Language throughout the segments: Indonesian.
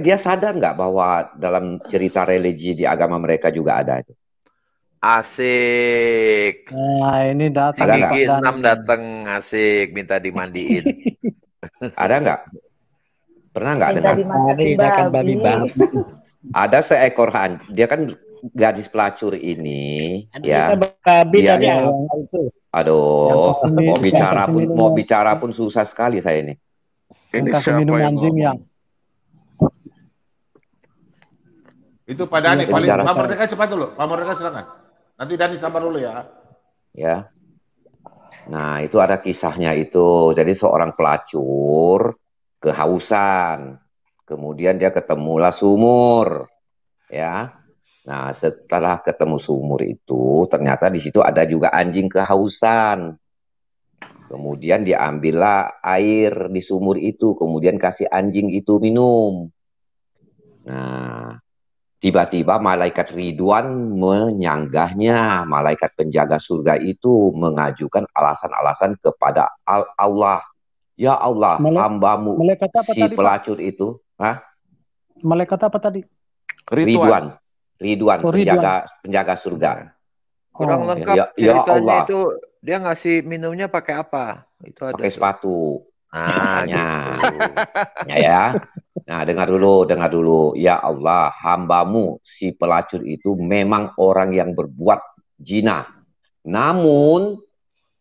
Dia sadar nggak bahwa dalam cerita religi di agama mereka juga ada itu? Asik. Nah, ini datang Ada Si nggak? Gigi Pak 6 Dani. datang asik minta dimandiin. Ada nggak? Pernah nggak Minta dengar? dimasakin babi. Ada seekor dia kan gadis pelacur ini, ya. Babi Dia, tadi apa itu? aduh, mau minum bicara pun susah sekali saya ini. Ini siapa minum yang anjing yang itu Pak Dani Saya paling bicara Pak Merdeka cepat dulu. Pak Merdeka silakan. Nanti Dani sabar dulu ya. Ya. Nah, itu ada kisahnya itu. Jadi seorang pelacur kehausan. Kemudian dia ketemulah sumur. Ya. Nah, setelah ketemu sumur itu, ternyata di situ ada juga anjing kehausan. Kemudian diambillah air di sumur itu, kemudian kasih anjing itu minum. Nah, tiba-tiba malaikat Ridwan menyanggahnya. Malaikat penjaga surga itu mengajukan alasan-alasan kepada Allah. Ya Allah, hambamu si pelacur itu. Hah? Malaikat apa tadi? Ridwan, penjaga surga. Kurang lengkap ceritanya itu. Dia ngasih minumnya pakai apa? Itu ada pakai sepatu. Gitu. Ya. Nah, dengar dulu. Ya Allah, hambamu si pelacur itu memang orang yang berbuat zina. Namun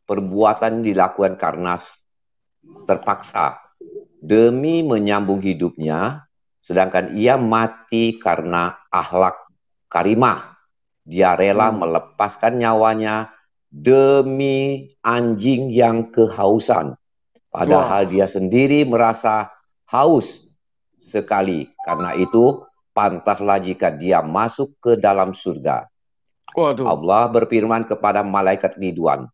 perbuatan dilakukan karena terpaksa demi menyambung hidupnya, sedangkan ia mati karena akhlak karimah. Dia rela melepaskan nyawanya demi anjing yang kehausan. Padahal dia sendiri merasa haus sekali. Karena itu pantaslah jika dia masuk ke dalam surga. Allah berfirman kepada malaikat Ridwan,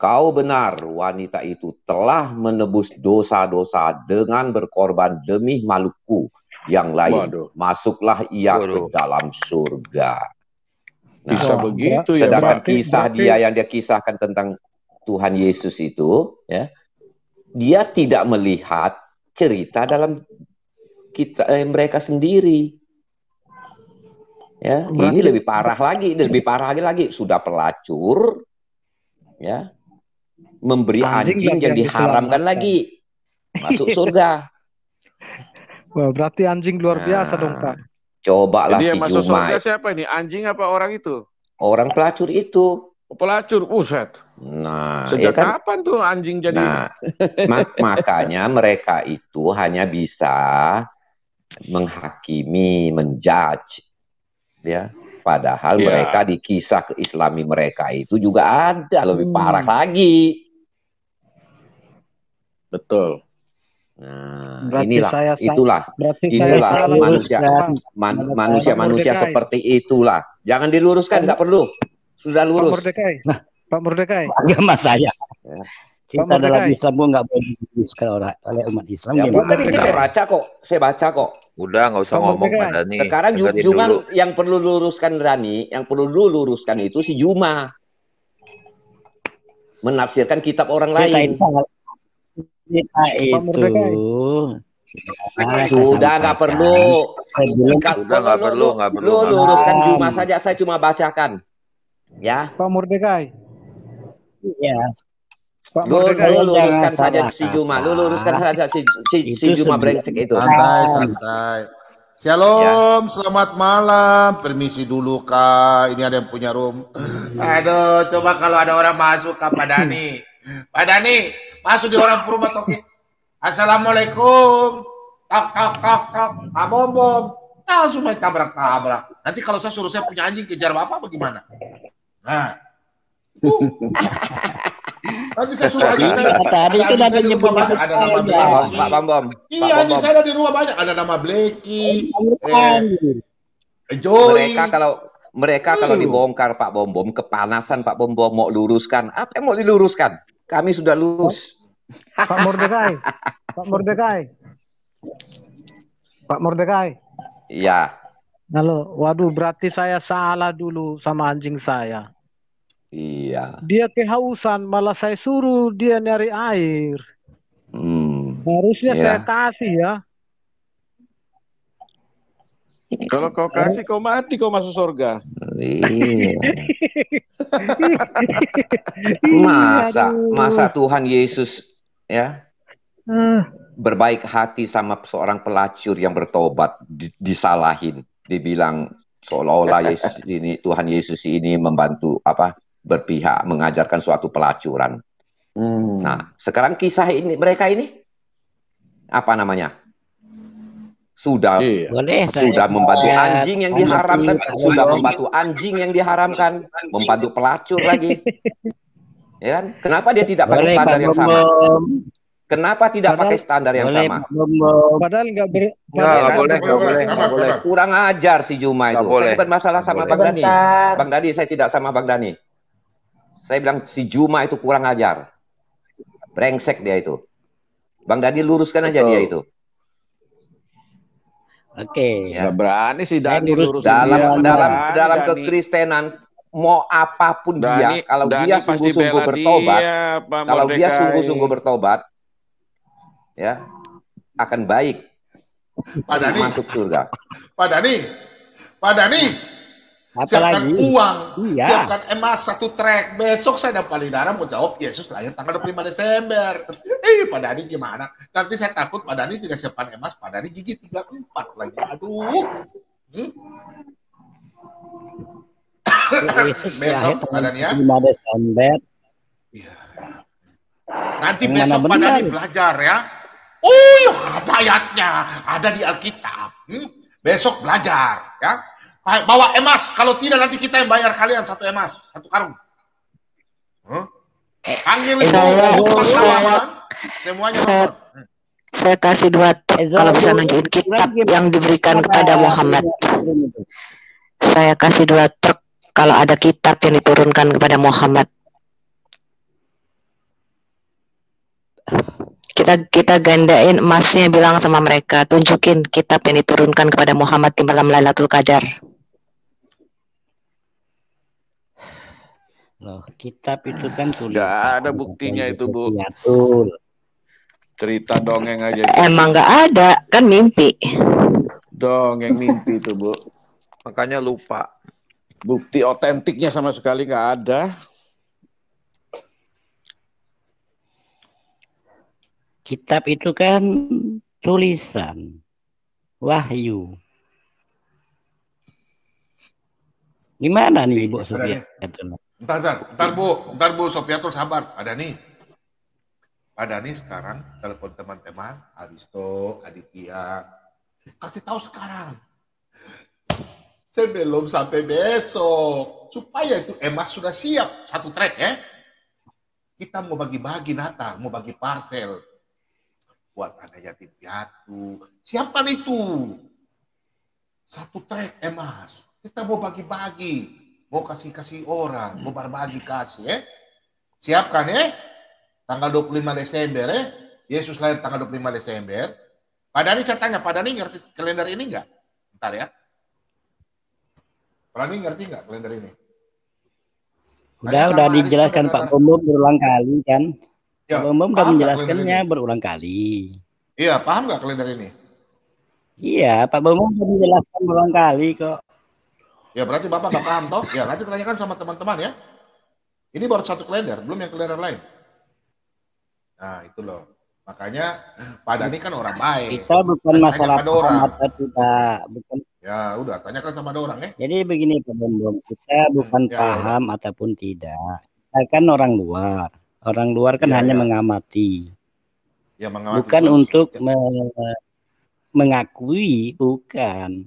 kau benar wanita itu telah menebus dosa-dosa dengan berkorban demi makhlukku yang lain. Masuklah ia ke dalam surga. Nah, bisa begitu ya. Sedangkan kisah dia yang dia kisahkan tentang Tuhan Yesus itu, ya, dia tidak melihat cerita dalam mereka sendiri. Ya, ini lebih parah lagi, sudah pelacur, ya, memberi anjing yang diharamkan lagi masuk surga. Wah, berarti anjing luar biasa dong, Pak. Cobalah jadi si yang masuk Juma. surga siapa ini? Anjing apa orang itu? Orang pelacur itu. Pelacur, uset. Nah, sejak kapan tuh anjing jadi? Nah, makanya mereka itu hanya bisa menghakimi, menjudge, ya. Padahal mereka di kisah keislami mereka itu juga ada lebih parah lagi. Betul. Nah, itulah manusia seperti itulah. Jangan diluruskan, nggak perlu. Sudah lurus. Pak Mordecai. Agama saya. Kita dalam Islam nggak boleh diluruskan oleh umat Islam. Ya, tadi saya baca kok. Udah, nggak usah ngomong Pak Dani. Sekarang Juma yang perlu luruskan Rani, yang perlu luruskan itu si Juma. Menafsirkan kitab orang lain. Kita itu sudah nggak perlu. Nggak perlu. Luruskan Juma saja, saya cuma bacakan. Ya. Pak Mordecai. Iya. Luruskan saja si Juma. Luruskan saja si Juma brengsek itu. Santai. Shalom, selamat malam. Permisi dulu Kak. Ini ada yang punya room. Aduh, coba kalau ada orang masuk Kak Pak Dani. Pak Dani, masuk di orang rumah toki. Assalamualaikum. Tok. Pak Bom. Langsung main tabrak. Nanti kalau saya suruh saya punya anjing kejar Bapak bagaimana? Nah. Nanti saya suruh anjing saya. Tadi itu nanti nyebut ada nama Blacky. Pak Bom. Iya, anjing saya ada di rumah banyak. Ada nama Blacky. Joy. Mereka kalau dibongkar Pak Bom, kepanasan Pak Bom mau luruskan. Apa yang mau diluruskan? Kami sudah lurus. Pak Mordecai. Iya. Halo, waduh, berarti saya salah dulu sama anjing saya. Iya. Dia kehausan, malah saya suruh dia nyari air. Harusnya saya kasih ya. Kalau kau kasih, kau mati, kau masuk surga. Iya. Aduh. Masa Tuhan Yesus ya berbaik hati sama seorang pelacur yang bertobat disalahin, dibilang seolah-olah Tuhan Yesus ini membantu berpihak mengajarkan suatu pelacuran. Nah, sekarang kisah ini mereka ini apa namanya? Sudah membantu anjing yang diharamkan, membantu pelacur lagi. Ya kan? Kenapa dia tidak pakai standar yang sama? Kenapa tidak pakai standar yang sama? Padahal nggak boleh. Kurang ajar si Juma itu. Saya bukan masalah sama Bang Dani. Bang Dani, saya tidak sama Bang Dani. Saya bilang si Juma itu kurang ajar. Brengsek dia itu. Bang Dani luruskan aja dia itu. Oke. Nggak berani sih Dani lurus dalam kekristenan mau apapun dia, kalau dia sungguh-sungguh bertobat, ya akan baik masuk surga. Pak Dani, siapkan uang, siapkan emas 1 trek. Besok saya dan Palidara mau jawab Yesus lahir tanggal 25 Desember. Pak Dani gimana? Nanti saya takut Pak Dani tidak siapkan emas, Pak Dani gigi 34 lagi. Aduh. Besok Pak Dani ya. 5 Desember. Iya. Nanti besok Pak Dani belajar ya. Ada ayatnya, ada di Alkitab. Besok belajar ya. Bawa emas, kalau tidak nanti kita yang bayar kalian 1 emas, 1 karung. Panggil itu semuanya nonton. Saya kasih 2 kalau bisa nunjukin kitab yang diberikan kepada Muhammad. Saya kasih 2 truk kalau ada kitab yang diturunkan kepada Muhammad. Kita gandain emasnya, bilang sama mereka, tunjukin kitab yang diturunkan kepada Muhammad di malam Lailatul Qadar. Loh, kitab itu kan tulisan. Nggak ada buktinya itu, Bu. Cerita dongeng aja. Emang nggak ada, kan mimpi. Dongeng mimpi itu, Bu. Makanya lupa. Bukti otentiknya sama sekali nggak ada. Kitab itu kan tulisan, wahyu. Gimana nih Bu Sofiatul? Bentar Bu Sofiatul, sabar. Pak Dani sekarang telepon teman-teman, Aristo, Aditya, kasih tahu sekarang. Sebelum sampai besok, supaya itu emas sudah siap 1 trek ya. Kita mau bagi-bagi Natal, mau bagi parcel buat anak yatim piatu. Siapkan itu 1 trek emas. Kita mau bagi-bagi, mau kasih orang, mau berbagi kasih ya. Siapkan ya. Tanggal 25 Desember ya. Yesus lahir tanggal 25 Desember. Pak Dani saya tanya, Pak Dani ngerti kalender ini enggak? Bentar ya. Pak Dani ngerti enggak kalender ini? Udah dijelaskan Pak Bombom berulang kali kan. Ya, Pak Bombom udah menjelaskannya berulang kali. Iya, paham nggak kalender ini? Iya, Pak Bombom udah menjelaskan berulang kali kok. Ya berarti Bapak nggak paham toh? Ya nanti tanyakan sama teman-teman ya. Ini baru 1 kalender, belum yang kalender lain. Nah itu loh. Makanya Pak Dani kan orang baik. Kita bukan masalah paham atau tidak. Bukan. Ya udah, tanyakan sama ada orang ya. Jadi begini Pak Bombom, kita bukan paham ataupun tidak. Kita kan orang luar. Orang luar kan hanya mengamati. Ya, mengamati bukan terus. Untuk mengakui, bukan.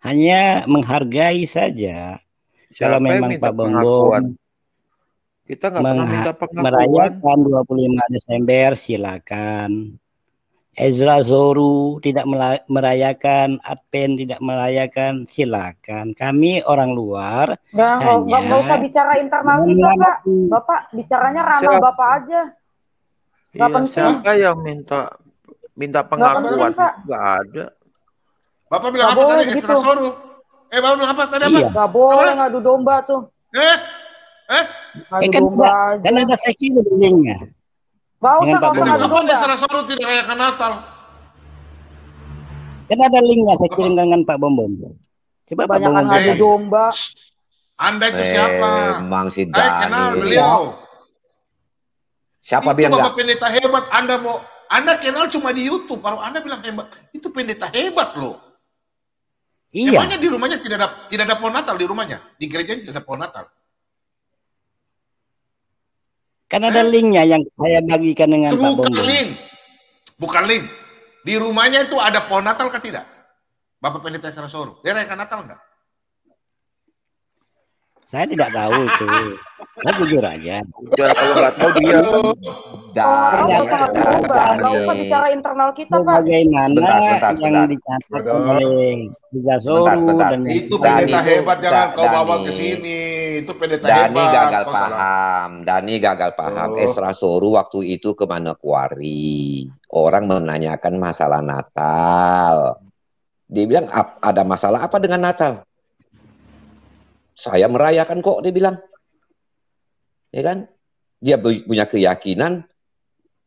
Hanya menghargai saja. Kalau memang Pak Bombom kita nggak pernah minta pengakuan. Merayakan 25 Desember silakan. Ezra Zoru tidak merayakan, Advent tidak merayakan, silakan. Kami orang luar nggak usah bicara internal kita, Pak. Bapak bicaranya ranah Bapak aja. Iya, siapa yang minta pengakuan? Nggak ada. Bapak bilang apa tadi? Ezra Zoru. Bapak bilang apa tadi? Iya. Nggak boleh ngadu domba tuh. Ngadu domba kan ada sesi bedanya. Bau usah kamu ngadu domba. Ezra Zoru tidak rayakan Natal. Kan ada linknya saya kirim dengan Pak Bombom. Coba Pak Banyakan Bombom. ngadu domba. Anda itu siapa? Emang si Saya kenal Dani. beliau. Siapa Itu bilang Bapak enggak? pendeta hebat. Anda kenal cuma di YouTube. Kalau Anda bilang hebat, itu pendeta hebat loh. Iya. Emangnya di rumahnya tidak ada pohon Natal di rumahnya? Di gerejanya tidak ada pohon Natal. Kan ada linknya yang saya bagikan dengan Pak Bukan Bombom. link. Bukan link. Di rumahnya itu ada pohon Natal kah tidak? Bapak pendeta Esra Soru. Dia rayakan Natal enggak? Saya tidak tahu itu. Saya jujur aja. Ya kalau nggak tahu dia. Nggak usah bicara internal kita, Pak. Bagaimana Sebentar. yang dicatatkan oleh Liga Soru Sebentar. dan Itu Dani pendeta itu- hebat, jangan kau bawa Dani. ke sini. Itu pendeta Dani hebat. gagal kau salah. paham. Dani gagal paham. Oh. Esra Soru waktu itu ke Manokwari. Orang menanyakan masalah Natal. Dia bilang, ada masalah apa dengan Natal? Saya merayakan kok, dia bilang. Ya kan? Dia punya keyakinan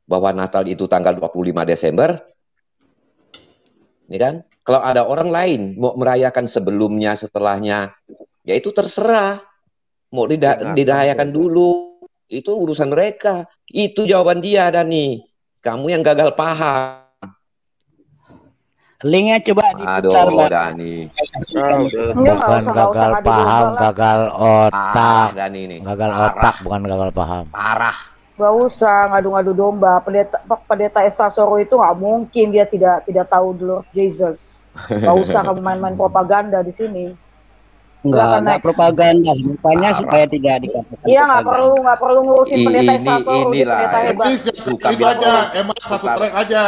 bahwa Natal itu tanggal 25 Desember. Ya kan? Kalau ada orang lain mau merayakan sebelumnya, setelahnya, ya itu terserah. Mau dirayakan dulu, itu urusan mereka. Itu jawaban dia, Dani. Kamu yang gagal paham. linknya coba diputar, Aduh, Mbak. Dani. Bukan gagal paham, gagal otak. Dani ini. Gagal Parah. otak, bukan gagal paham. Parah. Gak usah ngadu-ngadu domba. Pendeta Esra Soru itu nggak mungkin dia tidak tahu Lord Jesus. Gak usah kamu main-main propaganda di sini. Enggak propaganda, rupanya supaya tidak dikatakan. Iya, nggak perlu ngurusin pendeta Esra Soru. Inilah. Pendeta hebat. Suka Itu bilang aja, orang- emang satu suka- track aja.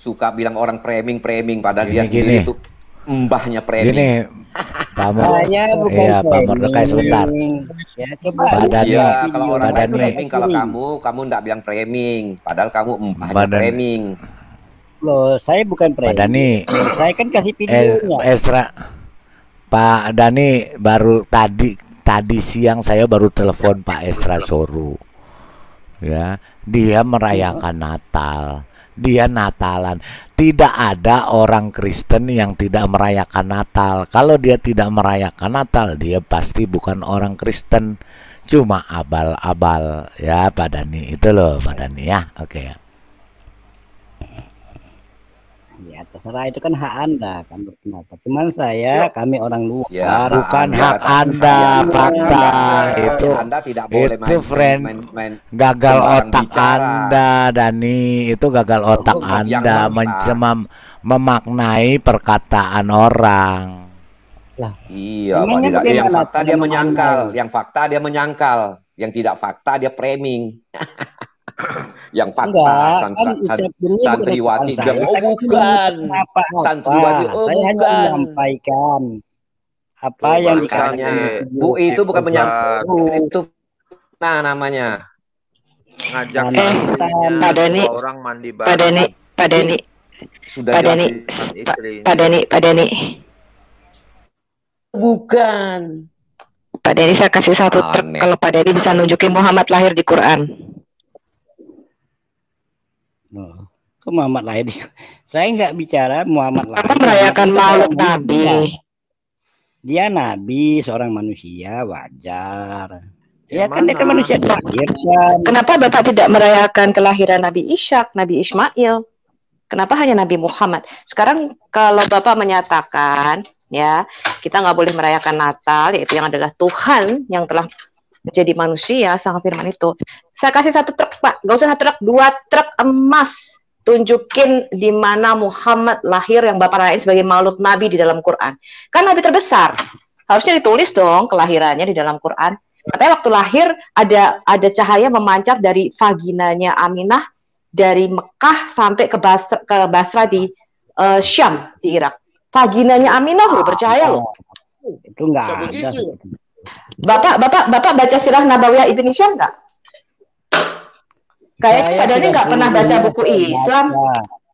Suka bilang orang framing, padahal dia Gini, sendiri gini. itu mbahnya framing. Gini, kamu, Saya bukan iya Pak Mordecai sebentar. Ya, coba Pak Dani, Iya, kalau orang Pak lain Dani. framing, kalau kamu enggak bilang framing, padahal kamu mbahnya Pak Dani. framing. loh, saya bukan Pak Dani, Saya kan kasih videonya. Esra, Pak Dani baru tadi siang saya baru telepon Pak Esra Soru. Ya, dia merayakan Natal. Dia Natalan. Tidak ada orang Kristen yang tidak merayakan Natal. Kalau dia tidak merayakan Natal, dia pasti bukan orang Kristen. Cuma abal-abal. Ya, Pak Dani. Itu loh, Pak Dani ya. Oke ya. Ya, terserah, itu kan hak Anda kan berpendapat. Cuman kami orang luar. Ya, Bukan Anda, hak Anda, fakta. Itu Anda tidak boleh itu friend main gagal sembarang otak bicara. Anda, Dani. Itu gagal otak yang Anda mana, memaknai perkataan orang. Iya, Pak, Emangnya tidak. Yang bagaimana fakta dia cara menyangkal, memahami? yang fakta dia menyangkal, yang tidak fakta dia framing. Yang fakta Enggak, kan ucap dulu santriwati bukan bilang, saya. oh Saya bukan, apa-apa. santriwati oh Saya hanya bukan. menyampaikan apa Tuh, yang makanya, dikatakan Bu itu bukan menyampaikan, Bukan. itu namanya. Ngajak Pak Dani, orang mandi Pak Dani, Pak Dani, Sudah Pak Dani, jelas Pak Dani. bukan. Pak Dani, saya kasih satu trik Aneh. kalau Pak Dani bisa nunjukin Muhammad lahir di Quran. Oh, kok Muhammad lahir? Saya nggak bicara Muhammad lahir. Apa merayakan Maulid Nabi? Dia nabi, seorang manusia, wajar. Ya kan dia kan mana? manusia dilahirkan. Kenapa Bapak tidak merayakan kelahiran Nabi Ishak, Nabi Ismail? Kenapa hanya Nabi Muhammad? Sekarang kalau Bapak menyatakan, ya, kita nggak boleh merayakan Natal, yaitu yang adalah Tuhan yang telah menjadi manusia, sang firman itu. Saya kasih satu truk, Pak. Nggak usah satu truk, 2 truk emas. Tunjukin di mana Muhammad lahir yang Bapak rayain sebagai Maulid Nabi di dalam Quran. Kan Nabi terbesar. Harusnya ditulis dong kelahirannya di dalam Quran. Katanya waktu lahir ada cahaya memancar dari vaginanya Aminah dari Mekah sampai ke Basra di Syam di Irak. Vaginanya Aminah loh, percaya loh. Itu nggak ada. Bapak baca Sirah Nabawiyah Ibn Hisham nggak? Kayaknya Pak Dani nggak pernah baca buku Islam.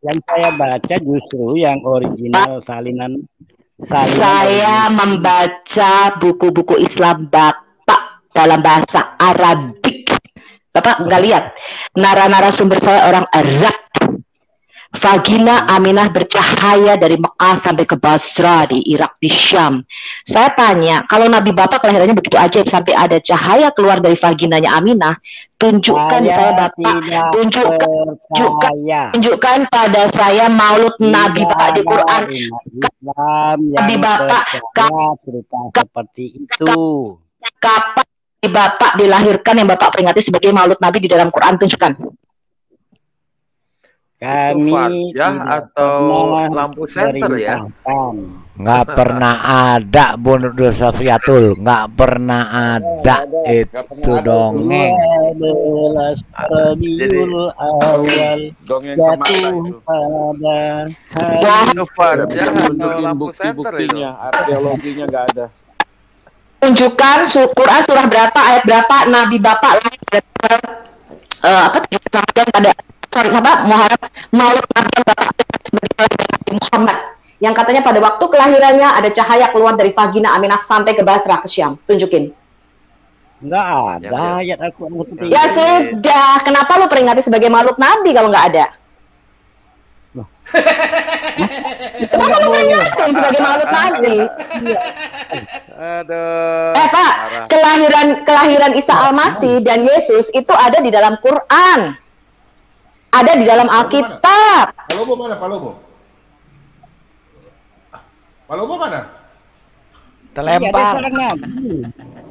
Yang saya baca justru yang original salinan. Saya membaca buku-buku Islam Bapak dalam bahasa Arabik. Bapak nggak lihat? Narasumber saya orang Arab. Vagina Aminah bercahaya dari Mekah sampai ke Basra di Irak di Syam. Saya tanya, kalau Nabi Bapak kelahirannya begitu ajaib sampai ada cahaya keluar dari vaginanya Aminah, tunjukkan saya Bapak, tunjukkan pada saya maulud Nabi Bapak di Quran. Nabi Bapak cerita seperti itu. Kapan Nabi Bapak dilahirkan yang Bapak peringati sebagai maulud Nabi di dalam Quran, tunjukkan. Kami atau lampu senter ya? Nggak pernah ada Bu Sofiatul, nggak pernah ada itu dongeng. Dongeng semata itu. Bukti-buktinya, arkeologinya nggak ada. Tunjukkan Quran surah berapa, ayat berapa Nabi Bapak lahir pada Muharram maulud Nabi Bapak sebagai Nabi Muhammad yang katanya pada waktu kelahirannya ada cahaya keluar dari vagina Aminah sampai ke Basra ke Syam. Tunjukin. Enggak ada ayat Al-Quran seperti ya itu. Sudah, kenapa lu peringati sebagai maulud Nabi kalau nggak ada? Kenapa lu peringati sebagai maulud Nabi? Aduh. Pak, kelahiran Isa Al-Masih dan Yesus itu ada di dalam Quran. Ada di dalam Alkitab. Palobo mana? Palobo mana? Terlempar.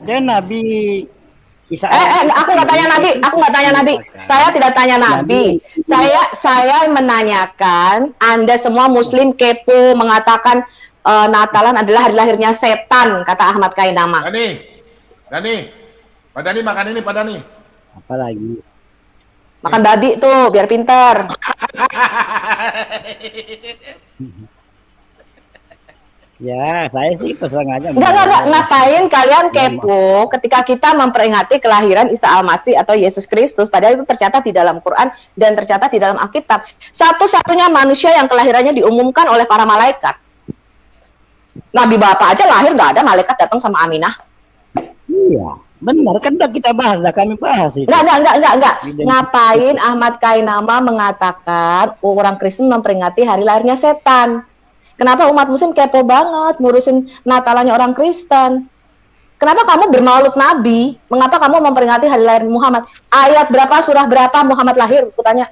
Dia Nabi Isa. Aku nggak tanya Nabi. Saya tidak tanya Nabi. Saya menanyakan, Anda semua Muslim kepo mengatakan Natalan adalah hari lahirnya setan, kata Ahmad Kainama. Dani, Pak Dani makan ini, Pak Dani. Apa lagi? Makan babi tuh, biar pinter. Ya, saya sih terserang aja. Enggak. Ngapain kalian kepo ketika kita memperingati kelahiran Isa Al-Masih atau Yesus Kristus, padahal itu tercatat di dalam Quran dan tercatat di dalam Alkitab. Satu-satunya manusia yang kelahirannya diumumkan oleh para malaikat. Nabi Bapak aja lahir nggak ada malaikat datang sama Aminah. Iya. Benar, kan udah kita bahas, kami bahas itu. Enggak. Ngapain Ahmad Kainama mengatakan orang Kristen memperingati hari lahirnya setan? Kenapa umat Muslim kepo banget ngurusin Natalannya orang Kristen? Kenapa kamu bermaulud Nabi? Mengapa kamu memperingati hari lahir Muhammad? Ayat berapa, surah berapa Muhammad lahir? Kutanya.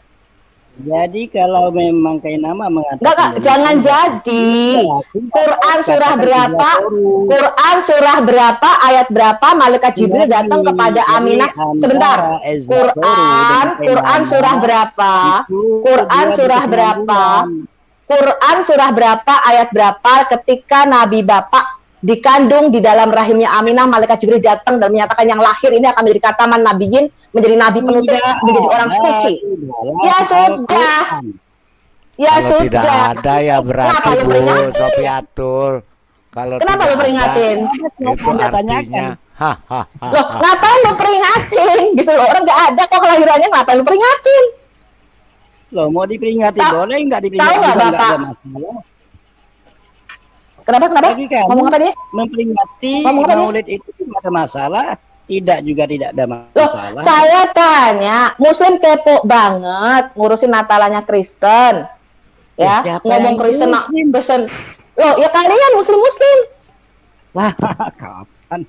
Jadi kalau memang Kainama mengatakan enggak, jangan jadi. Quran surah berapa, ayat berapa malaikat Jibril datang kepada Aminah. Sebentar. Quran surah berapa? Quran surah berapa, ayat berapa ketika Nabi Bapak dikandung di dalam rahimnya Aminah, malaikat Jibril datang dan menyatakan yang lahir ini akan menjadi kataman nabiyin, menjadi nabi penutup, menjadi orang suci. Ya sudah. Kalau tidak ada ya berarti Bu Sofiatul. Kalau kenapa lu peringatin? Itu artinya loh, ngapain lu peringatin? Gitu loh, orang nggak ada kok kelahirannya, ngapain lu peringatin? Loh, mau diperingati boleh nggak diperingati? Tahu nggak Bapak? Kenapa? Ngomong apa dia? Memperingati maulid itu tidak ada masalah, tidak ada masalah. Loh, saya tanya, Muslim kepo banget ngurusin Natalannya Kristen, ya? Ngomong Kristen. Loh, ya kalian Muslim. Lah, kapan?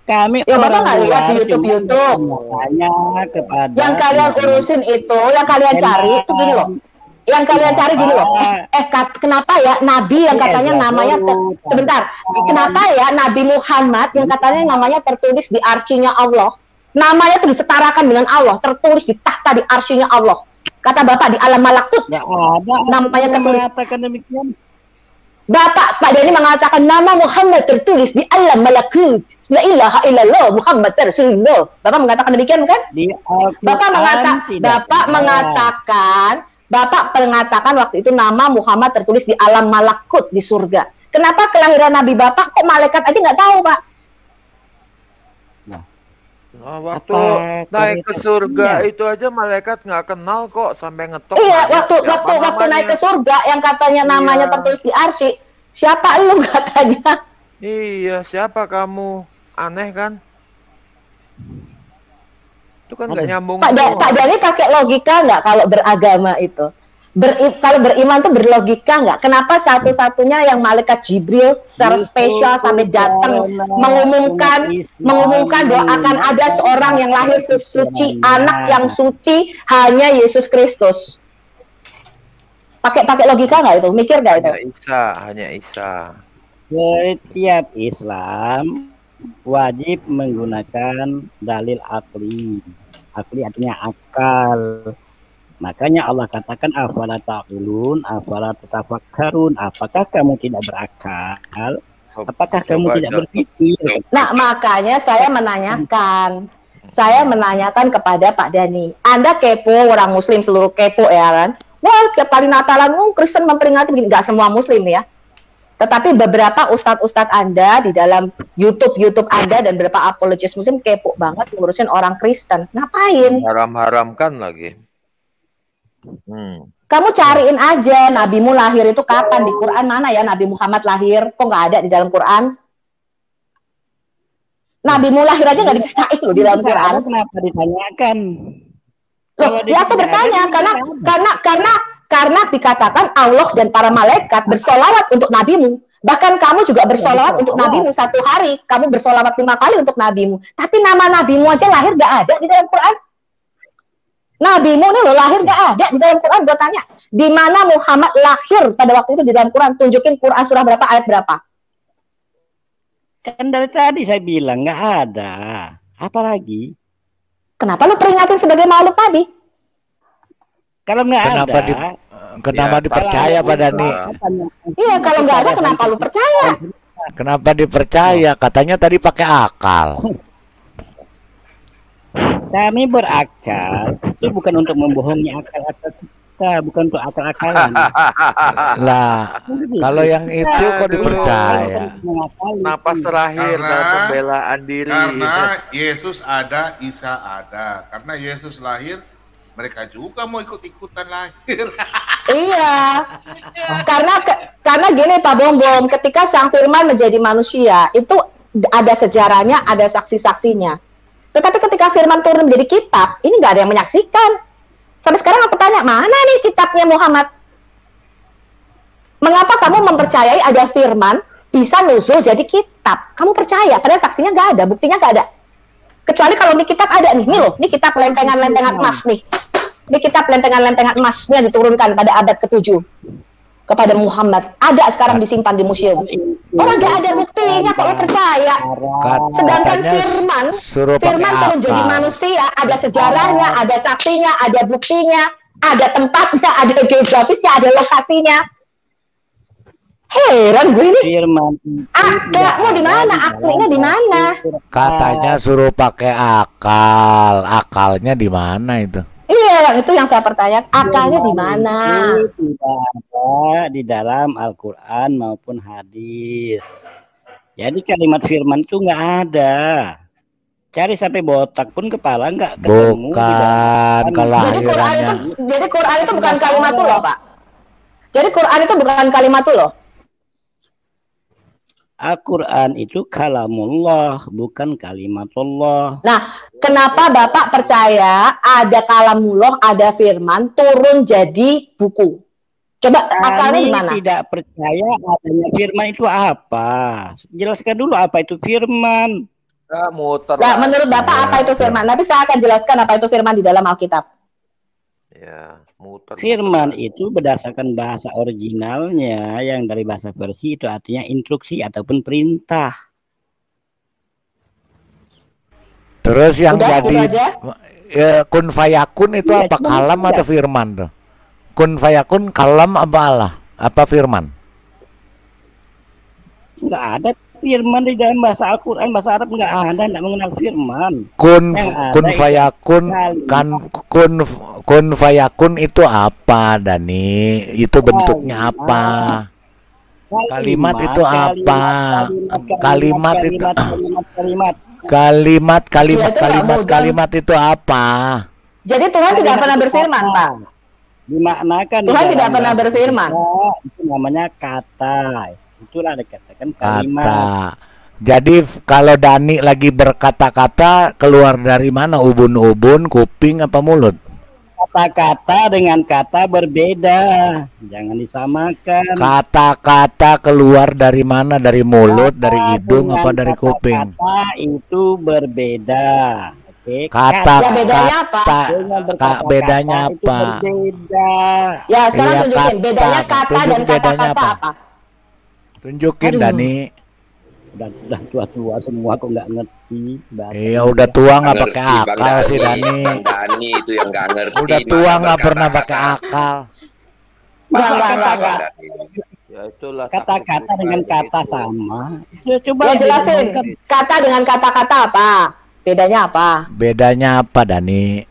Kami ya Bapak nggak lihat di YouTube. Yang kalian urusin itu, yang kalian cari itu gini loh. Yang kalian cari gini loh. Kenapa ya Nabi yang katanya namanya sebentar. Kenapa ya Nabi Muhammad yang katanya namanya tertulis di arsinya Allah, namanya itu disetarakan dengan Allah, tertulis di tahta di arsinya Allah. Kata Bapak di alam malakut. Namanya tertulis. Demikian. Bapak Pak Dani mengatakan nama Muhammad tertulis di alam malakut. La ilaha illallah Muhammad Rasulullah. Bapak mengatakan demikian kan? Bapak mengatakan waktu itu nama Muhammad tertulis di alam malakut di surga. Kenapa kelahiran Nabi Bapak kok malaikat aja nggak tahu, Pak? Waktu naik ke surga itu aja malaikat nggak kenal kok, sampai ngetok. Iya, waktu naik ke surga yang katanya namanya tertulis di arsy, siapa lu katanya? Iya, siapa kamu? Aneh kan? Itu kan nggak nyambung. Pak Dani pakai logika nggak kalau beragama itu? Kalau beriman tuh berlogika nggak? Kenapa satu-satunya yang malaikat Jibril secara spesial sampai datang mengumumkan bahwa akan ada seorang yang lahir suci, anak yang suci, hanya Yesus Kristus. Pakai logika nggak itu? Mikir nggak itu? Hanya Isa. Setiap Islam wajib menggunakan dalil akli. Akli artinya akal. Makanya Allah katakan afala taqilun, afala tatafakkarun. Apakah kamu tidak berakal? Apakah kamu tidak berpikir? Nah, makanya saya menanyakan kepada Pak Dani. Anda kepo, orang Muslim seluruh kepo ya kan? Wah, tiap kali Natalan, Kristen memperingati begini. Nggak semua Muslim ya. Tetapi beberapa ustadz-ustadz Anda di dalam YouTube Anda dan beberapa apologetis Muslim kepo banget ngurusin orang Kristen. Ngapain? Haram-haramkan lagi. Kamu cariin aja nabimu lahir itu kapan, di Quran mana ya Nabi Muhammad lahir? Kok nggak ada di dalam Quran? Nabimu lahir aja nggak diceritain loh di dalam Quran. Kenapa ditanyakan? Loh, dia tuh bertanya karena dikatakan Allah dan para malaikat bersolawat untuk nabimu. Bahkan kamu juga bersolawat untuk nabimu. Satu hari kamu bersolawat 5 kali untuk nabimu. Tapi nama nabimu aja lahir nggak ada di dalam Quran. Nabimu nih lo lahir gak ada di dalam Quran. Gue tanya, di mana Muhammad lahir pada waktu itu di dalam Quran? Tunjukin Quran surah berapa, ayat berapa? Kan dari tadi saya bilang nggak ada. Apalagi? Kenapa lu peringatin sebagai makhluk tadi? Kalau nggak ada. Kenapa dipercaya Pak Dani? Iya, kalau nggak ada kenapa lu percaya? Kenapa dipercaya? Katanya tadi pakai akal. Kami berakal itu bukan untuk membohongi akal-akal kita, bukan untuk akal-akalan. Lah, kalau yang itu kok dipercaya? Napas terakhir dalam pembelaan diri. Karena Yesus ada, Isa ada. Karena Yesus lahir, mereka juga mau ikut-ikutan lahir. Iya. Karena gini Pak Bongbong, ketika Sang Firman menjadi manusia, itu ada sejarahnya, ada saksi-saksinya. Tetapi ketika firman turun menjadi kitab, ini nggak ada yang menyaksikan. Sampai sekarang aku tanya, mana nih kitabnya Muhammad? Mengapa kamu mempercayai ada firman bisa nuzul jadi kitab? Kamu percaya, padahal saksinya nggak ada, buktinya nggak ada. Kecuali kalau di kitab ada nih loh, ini kitab lempengan-lempengan emas nih. Ini kitab lempengan-lempengan emasnya diturunkan pada abad ke-7 kepada Muhammad. Ada sekarang disimpan di museum. Orang nggak ada buktinya, kalau percaya. Sedangkan firman turun jadi manusia, ada sejarahnya, ada saksinya, ada buktinya, ada tempatnya, ada geografisnya, ada lokasinya. Heran gue ini. Firman. Akhlakmu di mana? Akhlaknya di mana? Katanya suruh pakai akal. Akalnya di mana itu? Iya, itu yang saya pertanyakan. Akalnya di mana? Tidak ada di dalam Al-Quran maupun hadis. Jadi kalimat firman itu nggak ada. Cari sampai botak pun kepala nggak ketemu. Bukan kelahirannya. Jadi Quran itu bukan kalimat tuh loh, Pak. Jadi Quran itu bukan kalimat tuh loh. Al-Quran itu kalamullah, bukan kalimatullah. Nah, kenapa Bapak percaya ada kalamullah, ada firman, turun jadi buku? Coba akalnya gimana? Tidak percaya adanya firman itu apa? Jelaskan dulu apa itu firman. Nah, menurut Bapak apa itu firman? Nanti saya akan jelaskan apa itu firman di dalam Alkitab. Ya, firman itu berdasarkan bahasa originalnya yang dari bahasa Persia itu artinya instruksi ataupun perintah. Terus yang jadi kun fayakun itu apa? Kalam atau firman tuh? Kun fayakun kalam apa Allah? Apa firman? Enggak ada firman di dalam bahasa Al-Quran, bahasa Arab nggak ada, nggak mengenal firman. Kun fayakun kan kun fayakun itu apa, Dani? Itu bentuknya apa? Kalimat itu apa? Kalimat itu apa? Jadi Tuhan tidak pernah berfirman, Pak. Dimaknakan Tuhan tidak pernah berfirman. Itu namanya kata. Itulah dikatakan kalimat. Kata. Jadi kalau Dani lagi berkata-kata keluar dari mana? Ubun-ubun, kuping apa mulut? Kata-kata dengan kata berbeda, jangan disamakan. Kata-kata keluar dari mana? Dari mulut, Kata dari hidung, dengan apa dari kuping? kata-kata itu berbeda. Oke, Kata, Ya bedanya apa? dengan kata, berkata-kata bedanya itu apa? berbeda. Ya sekarang Iya, tunjukin bedanya kata tunjuk dan bedanya kata-kata apa? apa? Tunjukin, Aduh. Dani. Udah tua-tua semua kok nggak ngerti. Iya, udah tua nggak Ngerti, pakai Bang akal sih, Dani. Bang Dani itu yang nggak ngerti. Udah tua masa nggak pernah pakai berkata-kata. akal. Enggak. Bang Dani. Ya itulah Kata-kata taktik dengan Israel kata begitu. sama. Ya, coba Ya jelasin. direnungkan. Kata dengan kata-kata apa? Bedanya apa? Bedanya apa, Dani?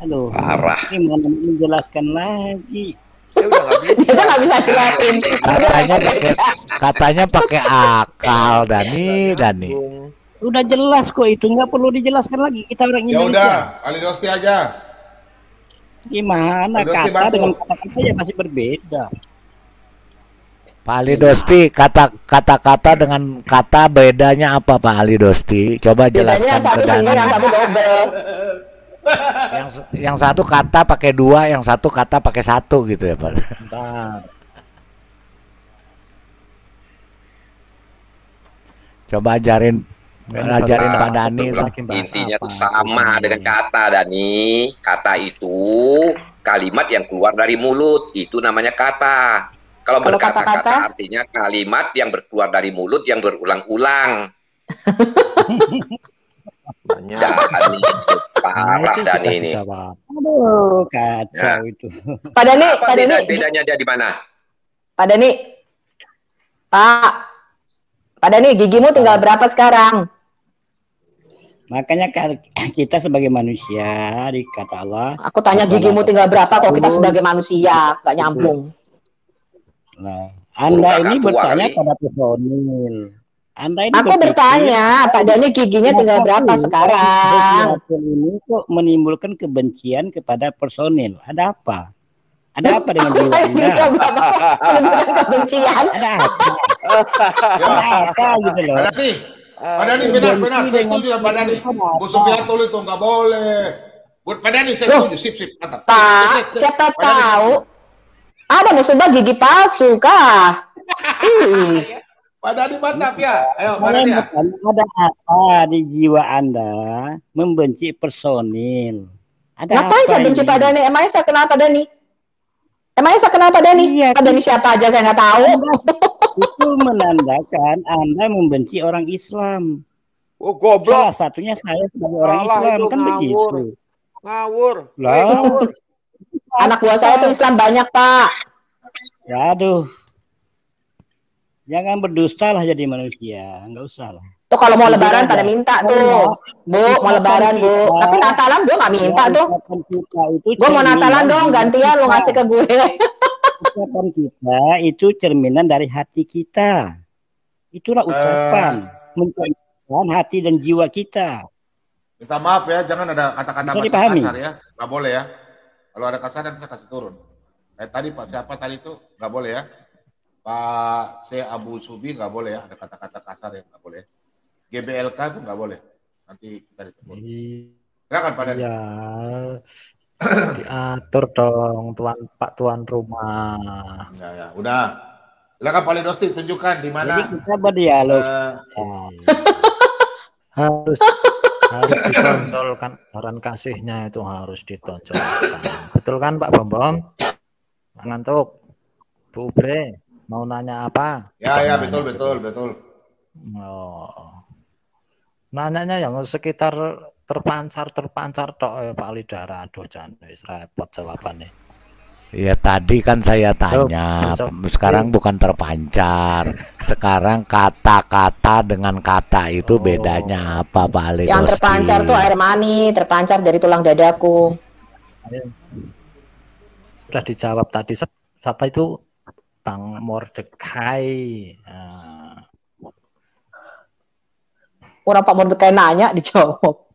Aduh, Parah. ini mau menjelaskan lagi. Ya udah nggak bisa. Kita nggak bisa jelasin. Katanya pakai akal, Dani. Udah jelas kok itu, nggak perlu dijelaskan lagi. Kita orang Ya Indonesia. udah, Ali Dosti aja. Gimana Dosti kata bantu. dengan kata-kata ya masih berbeda. Pak Ali Dosti, kata-kata dengan kata bedanya apa, Pak Ali Dosti? Coba Bedanya jelaskan yang ke satu Dani. single, yang satu double. Yang satu kata pakai dua, yang satu kata pakai satu gitu ya, Pak. Bentar. Coba ajarin Pak Dani. Intinya tuh sama dengan kata, Dani. Kata itu kalimat yang keluar dari mulut, itu namanya kata. Kalau berkata-kata artinya kalimat yang keluar dari mulut yang berulang-ulang. Dani, parah Dani ini. Aduh, kacau itu. Pak Dani, Apa bedanya dia di mana? Pak Dani, Pak Dani, gigimu tinggal berapa sekarang? Makanya kita sebagai manusia dikata Allah. Aku tanya gigimu tinggal berapa kok kita sebagai manusia, gak nyambung. Nah, Anda ini bertanya pada personil. Anda ini aku bertanya, Pak Dani giginya tinggal berapa sekarang? Ini kok menimbulkan kebencian kepada personil. Ada apa? Ada apa dengan jiwa Anda? Menimbulkan kebencian. Ada apa? Ada apa gitu loh. Pak Dani benar, saya setuju dengan Pak Dani. Bu Sufiatul itu nggak boleh. Buat Pak Dani saya setuju, sip, mantap. Pak, siapa tahu ada musibah gigi palsu kah? Pak Dani mantap ya. Ayo, Pak Dani ya. Ada apa di jiwa Anda membenci personil? Ada ngapain saya benci Pak Dani? Emangnya saya kenal Pak Dani? Emangnya saya kenal Pak Dani? Iya, Pak Dani siapa aja saya nggak tahu. Itu menandakan Anda membenci orang Islam. Oh, goblok. Salah satunya saya sebagai orang Islam, kan begitu. Ngawur. Lah. Anak buah saya tuh Islam banyak, Pak. Ya, aduh. Jangan berdusta lah jadi manusia, nggak usah lah. Tuh kalau mau lebaran pada minta tuh. Bu, mau lebaran, Bu. Tapi Natalan gue nggak minta tuh. Gue mau Natalan dong, gantian lo ngasih ke gue. Ucapan kita itu cerminan dari hati kita. Itulah ucapan. Mencerminkan hati dan jiwa kita. Minta maaf ya, jangan ada kata-kata kasar ya. Nggak boleh ya. Kalau ada kasar nanti saya kasih turun. Kayak tadi Pak siapa tadi itu nggak boleh ya. Pak C. Abu Subi nggak boleh ya. Ada kata-kata kasar ya nggak boleh. GBLK itu nggak boleh. Nanti kita ditegur. Silakan Pak Dani. Ya, diatur dong Pak Tuan rumah. Ya, udah. Silakan Pak Dosti tunjukkan di mana. Jadi kita berdialog. Harus ditonjolkan, saran kasihnya itu harus ditonjolkan. Betul kan Pak Bombom? Ngantuk. Bu Bre, mau nanya apa? Ya, betul. Oh. Nanyanya yang sekitar terpancar tok ya Pak Lidara. Aduh, jangan wis repot jawabannya. Ya tadi kan saya tanya, sekarang bukan terpancar. Sekarang kata-kata dengan kata itu bedanya apa, Pak Ali Dosti? Yang terpancar tuh air mani, terpancar dari tulang dadaku. Sudah dijawab tadi, siapa itu? Bang Mordekai. Orang Pak Mordekai nanya dijawab.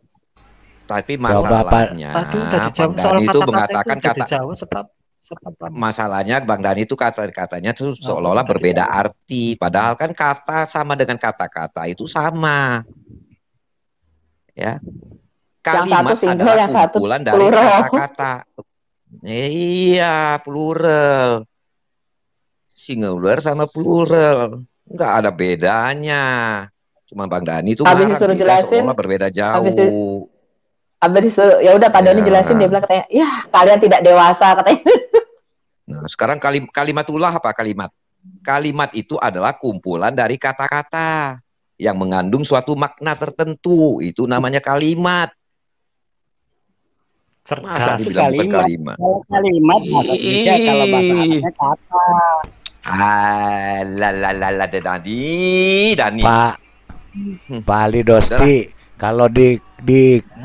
Tapi masalahnya Bang Dani itu mengatakan kata masalahnya Bang Dani itu kata-katanya tuh seolah-olah berbeda arti, padahal kan kata sama dengan kata-kata itu sama, ya. Kalimat satu single, adalah yang satu kumpulan dari plural. kata-kata. Iya, plural. Singular sama plural. Nggak ada bedanya. Cuma Bang Dani itu Habis marah disuruh kita jelasin, seolah berbeda habis jauh. disuruh, ya udah Pak Doni Ya. jelasin, dia bilang katanya, ya kalian tidak dewasa katanya. Nah, sekarang kalimatullah apa kalimat? Kalimat itu adalah kumpulan dari kata-kata yang mengandung suatu makna tertentu. Itu namanya kalimat. Masa Cerdas. dibilang bukan kalimat? Kalau kalimat bahasa Indonesia, kalau bahasa Arabnya kata. Dani. Pak Ali Dosti, kalau di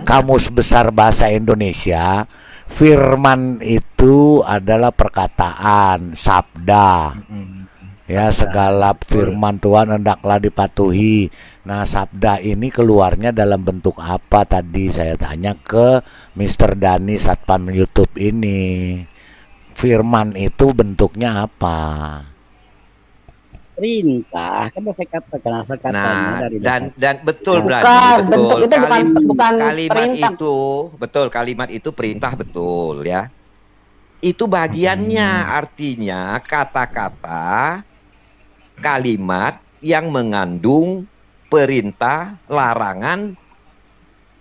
Kamus Besar Bahasa Indonesia, firman itu adalah perkataan, sabda. Ya, segala firman Tuhan hendaklah dipatuhi. Nah, sabda ini keluarnya dalam bentuk apa tadi saya tanya ke Mr. Dani Satpam YouTube ini. Firman itu bentuknya apa? Perintah, kan saya katakan asal katanya Nah, dari dan betul Bukan, Brady, bentuk betul. itu bukan Kalimat perintah. itu betul, kalimat itu perintah betul ya. Itu bagiannya, artinya kata-kata kalimat yang mengandung perintah, larangan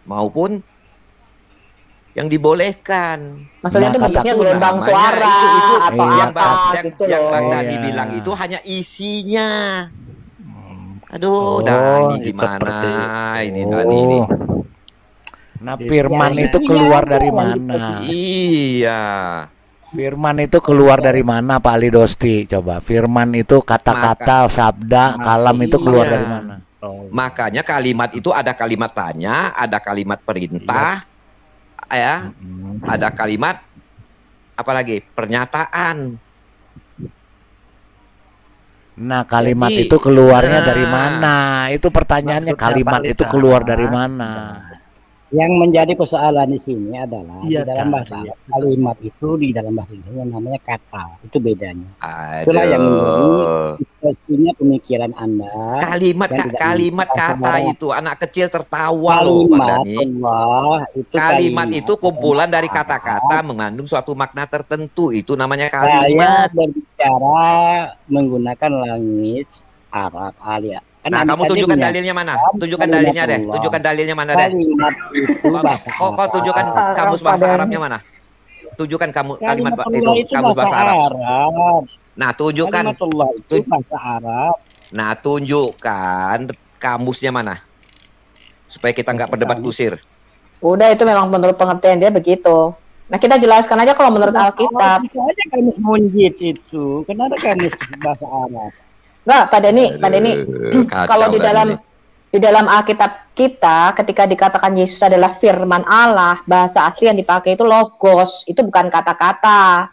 maupun yang dibolehkan. Maksudnya itu bentuknya Itu gelombang namanya, suara itu atau yang apa gitu yang loh. Bang Dani Iya. bilang itu hanya isinya. Aduh, Dani gimana ini Dani ini? Nah, firman itu keluar dari mana? Iya. Firman itu keluar dari mana, Pak Ali Dosti? Coba, firman itu kata-kata, sabda, kalam itu keluar Iya. dari mana? Makanya kalimat itu ada kalimat tanya, ada kalimat perintah, ya, ada kalimat apalagi pernyataan. Nah, kalimat Jadi, itu keluarnya dari mana? Itu pertanyaannya, Maksudnya, kalimat Pak itu Lita, keluar dari mana? Yang menjadi persoalan di sini adalah Iya, di dalam Kak. bahasa Arab, kalimat itu di dalam bahasa Indonesia namanya kata. Itu bedanya. Itulah yang menjadi Aduh. ekspresinya pemikiran Anda. Kalimat yang tidak kalimat menunjukkan kata secara itu anak kecil tertawa loh Bang kalimat Dani. Allah itu Kalimat kalimat itu kumpulan dari Arab. kata-kata mengandung suatu makna tertentu. Itu namanya Saya kalimat. berbicara menggunakan language Arab alia. Kan Nah, kamu tadi tunjukkan punya dalilnya mana? kalimat Tunjukkan dalilnya deh. Allah. Tunjukkan dalilnya mana deh. Kalimat itu bahasa Kok Arab. tunjukkan kamus bahasa Arabnya mana? Tunjukkan kamu kalimat Kalimat Allah itu kamus bahasa Arab. Arab. Nah, tunjukkan. Kalimat Allah itu bahasa Arab. Nah, tunjukkan kamusnya mana? Supaya kita nggak berdebat kusir. Udah, itu memang menurut pengertian dia begitu. Nah, kita jelaskan aja kalau menurut Alkitab. Bisa aja kamus munjid itu. Kenapa kamus bahasa Arab? Enggak, Pak Denny, kalau di dalam Alkitab kita, ketika dikatakan Yesus adalah firman Allah, bahasa asli yang dipakai itu logos, itu bukan kata-kata.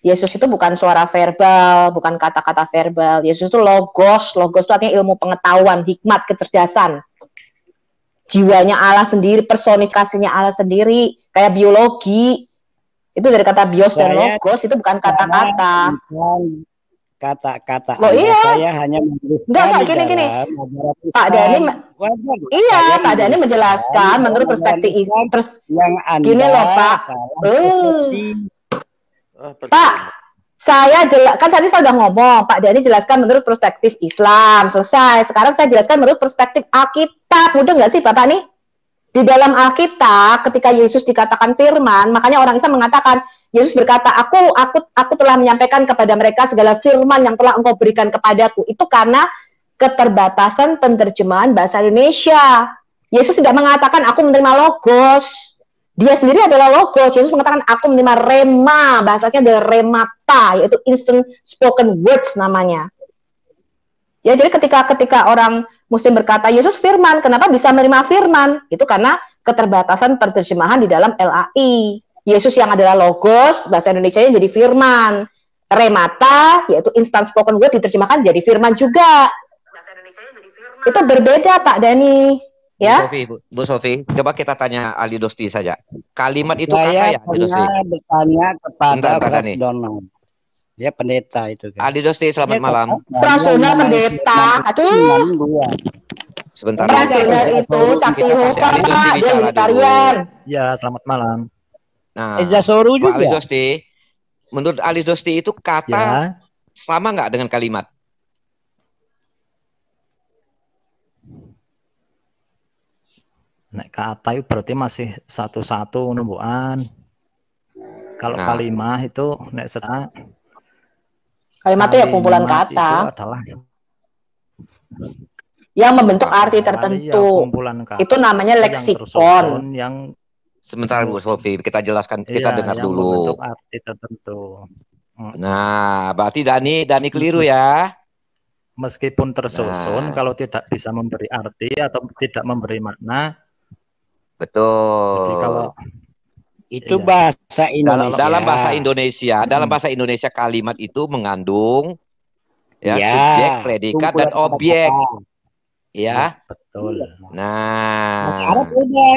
Yesus itu bukan suara verbal, bukan kata-kata verbal. Yesus itu logos itu artinya ilmu pengetahuan, hikmat, kecerdasan. Jiwanya Allah sendiri, personifikasinya Allah sendiri, kayak biologi. Itu dari kata bios dan logos, itu bukan kata-kata. Kata-kata Loh, iya. Saya hanya Enggak, gini. Pak Dhani, iya, Pak Dhani menjelaskan menurut perspektif yang Anda gini loh, Pak. Pak, kan tadi saya udah ngomong, Pak Dhani jelaskan menurut perspektif Islam, selesai. Sekarang saya jelaskan menurut perspektif Alkitab. Mudah nggak sih, Bapak nih? Di dalam Alkitab, ketika Yesus dikatakan firman, makanya orang Islam mengatakan, Yesus berkata, aku telah menyampaikan kepada mereka segala firman yang telah engkau berikan kepadaku. Itu karena keterbatasan penerjemahan bahasa Indonesia. Yesus tidak mengatakan, aku menerima logos. Dia sendiri adalah logos. Yesus mengatakan, aku menerima rema. Bahasanya adalah remata, yaitu instant spoken words namanya. Ya, jadi ketika orang Muslim berkata Yesus firman, kenapa bisa menerima firman? Itu karena keterbatasan penerjemahan di dalam LAI. Yesus yang adalah logos, bahasa Indonesianya jadi firman. Remata, yaitu instant spoken word, diterjemahkan jadi firman juga. Itu berbeda, Pak Dhani. Ya. Bu Sofi, coba kita tanya Ali Dosti saja. Kalimat itu kata ya, Ali Dosti? Saya bertanya kepada Bentar, Prof. Donald. Dia pendeta itu kan. Ali Dosti, selamat malam. Prasuna pendeta. Aduh. Sebentar Mas lagi. Junar itu saksi Kita kasih Yehova, Ali Dosti Pak. Dia bicara dulu. vegetarian. Ya, selamat malam. Nah, Eza Soru Pak Ali juga. Dosti, menurut Ali Dosti itu kata Ya, sama nggak dengan kalimat? nek kata itu berarti masih satu-satu numbukan. Kalau Nah. kalimah itu nek Kalimat itu ya kumpulan kalimat itu kata adalah yang membentuk arti ya, tertentu. kumpulan kata Itu namanya yang leksikon. tersusun, yang Sebentar Bu Sofi, kita jelaskan, kita iya, dengar yang dulu. membentuk arti tertentu. Nah, berarti Dani keliru ya. Meskipun tersusun, Nah. kalau tidak bisa memberi arti atau tidak memberi makna, Betul. jadi kalau Itu iya. bahasa Indonesia. Dalam bahasa Indonesia kalimat itu mengandung ya, Ya, subjek, predikat dan kumpulan objek. kata-kata. Ya. betul. Bahasa Nah, Arab beda.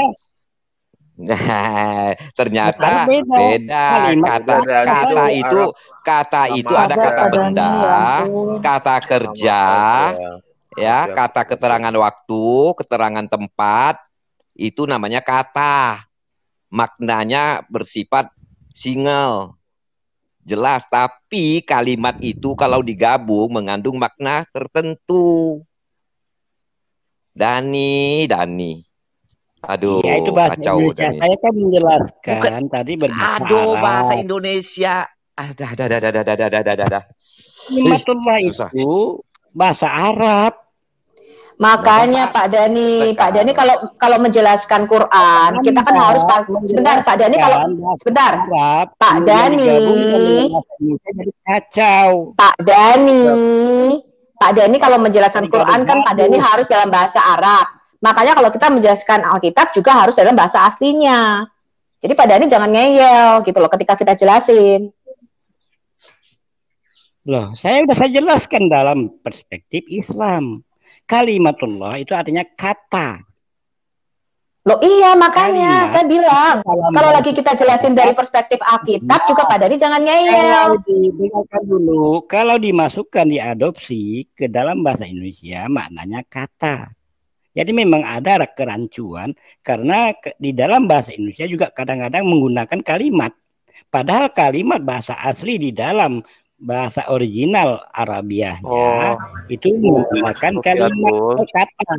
ternyata Bahasa Arab beda. beda. Kalimat Kata beda. kata Itu itu Arab kata sama itu ada aja. kata Pak Dani, benda, ya ampun. kata kerja, ya, Aja. kata keterangan waktu, keterangan tempat, itu namanya kata. Maknanya bersifat single, jelas. Tapi kalimat itu kalau digabung mengandung makna tertentu. Dani. Aduh, Ya, itu bahasa kacau Indonesia. Dani. Saya kan menjelaskan Bukan. tadi berbahasa Aduh, Arab. bahasa Indonesia. Ada. Kalimatullah Susah. itu bahasa Arab. Makanya Pak Dani, kalau menjelaskan Quran, kita kan harus sebentar Pak Dani kalau sebentar. Arab, Pak kemudian Dani. digabungkan dengan bahasa Indonesia jadi kacau. Pak Dani kalau menjelaskan Quran kan Pak Dani harus dalam bahasa Arab. Makanya kalau kita menjelaskan Alkitab juga harus dalam bahasa aslinya. Jadi Pak Dani jangan ngeyel gitu loh ketika kita jelasin. Loh, saya jelaskan dalam perspektif Islam. Kalimatullah itu artinya kata. Loh iya makanya saya bilang kalau lagi kita jelasin dari perspektif Alkitab juga Pak Dani jangan ngeyel. Dengarkan dulu, kalau dimasukkan diadopsi ke dalam bahasa Indonesia maknanya kata. Jadi memang ada kerancuan karena di dalam bahasa Indonesia juga kadang-kadang menggunakan kalimat. Padahal kalimat bahasa asli di dalam bahasa original Arabiahnya itu menggunakan kalimat atau kata.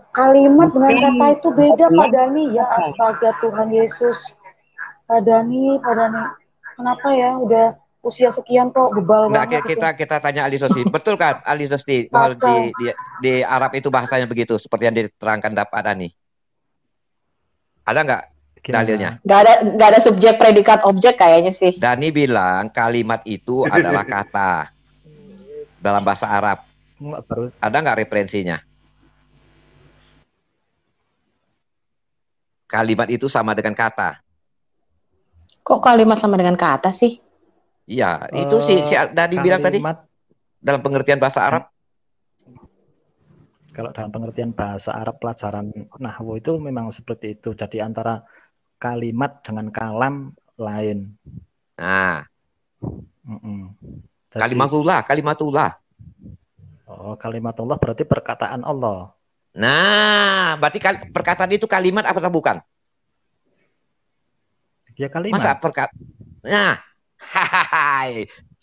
Kalimat dengan kata itu beda Pak Dani. Ya astaga Tuhan Yesus. Pak Dani. Kenapa ya udah usia sekian kok bebal banget. Kita tanya Ali Dosti. Betul kan Ali Dosti bahwa di Arab itu bahasanya begitu seperti yang diterangkan Pak Dani? Ada nggak dalilnya? Nggak ada subjek, predikat, objek kayaknya sih. Dani bilang kalimat itu adalah kata dalam bahasa Arab. Ada nggak referensinya? Kalimat itu sama dengan kata. Kok kalimat sama dengan kata sih? Iya, itu si Dani bilang tadi dalam pengertian bahasa Arab. Kalau dalam pengertian bahasa Arab pelajaran nahwu itu memang seperti itu. Jadi antara kalimat dengan kalam lain. Nah, Jadi, kalimatullah. Oh, kalimatullah berarti perkataan Allah. Nah, berarti perkataan itu kalimat apa bukan? Ya kalimat. Masa Nah,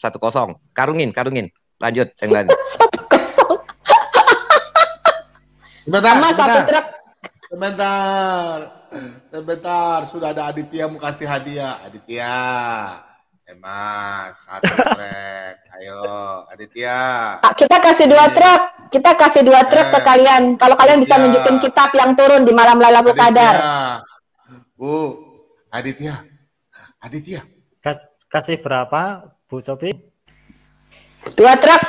1-0. Karungin. Lanjut yang lain. Sebentar. Sudah ada Aditya mau kasih hadiah. Aditya. Mas, 1 trek. Ayo, Aditya. Kita kasih 2 truk. Kita kasih 2 truk ke kalian. Kalau kalian bisa nunjukin kitab yang turun di malam Lailatul Qadar. Bu, Aditya. Kasih berapa, Bu Sofi? 2 truk.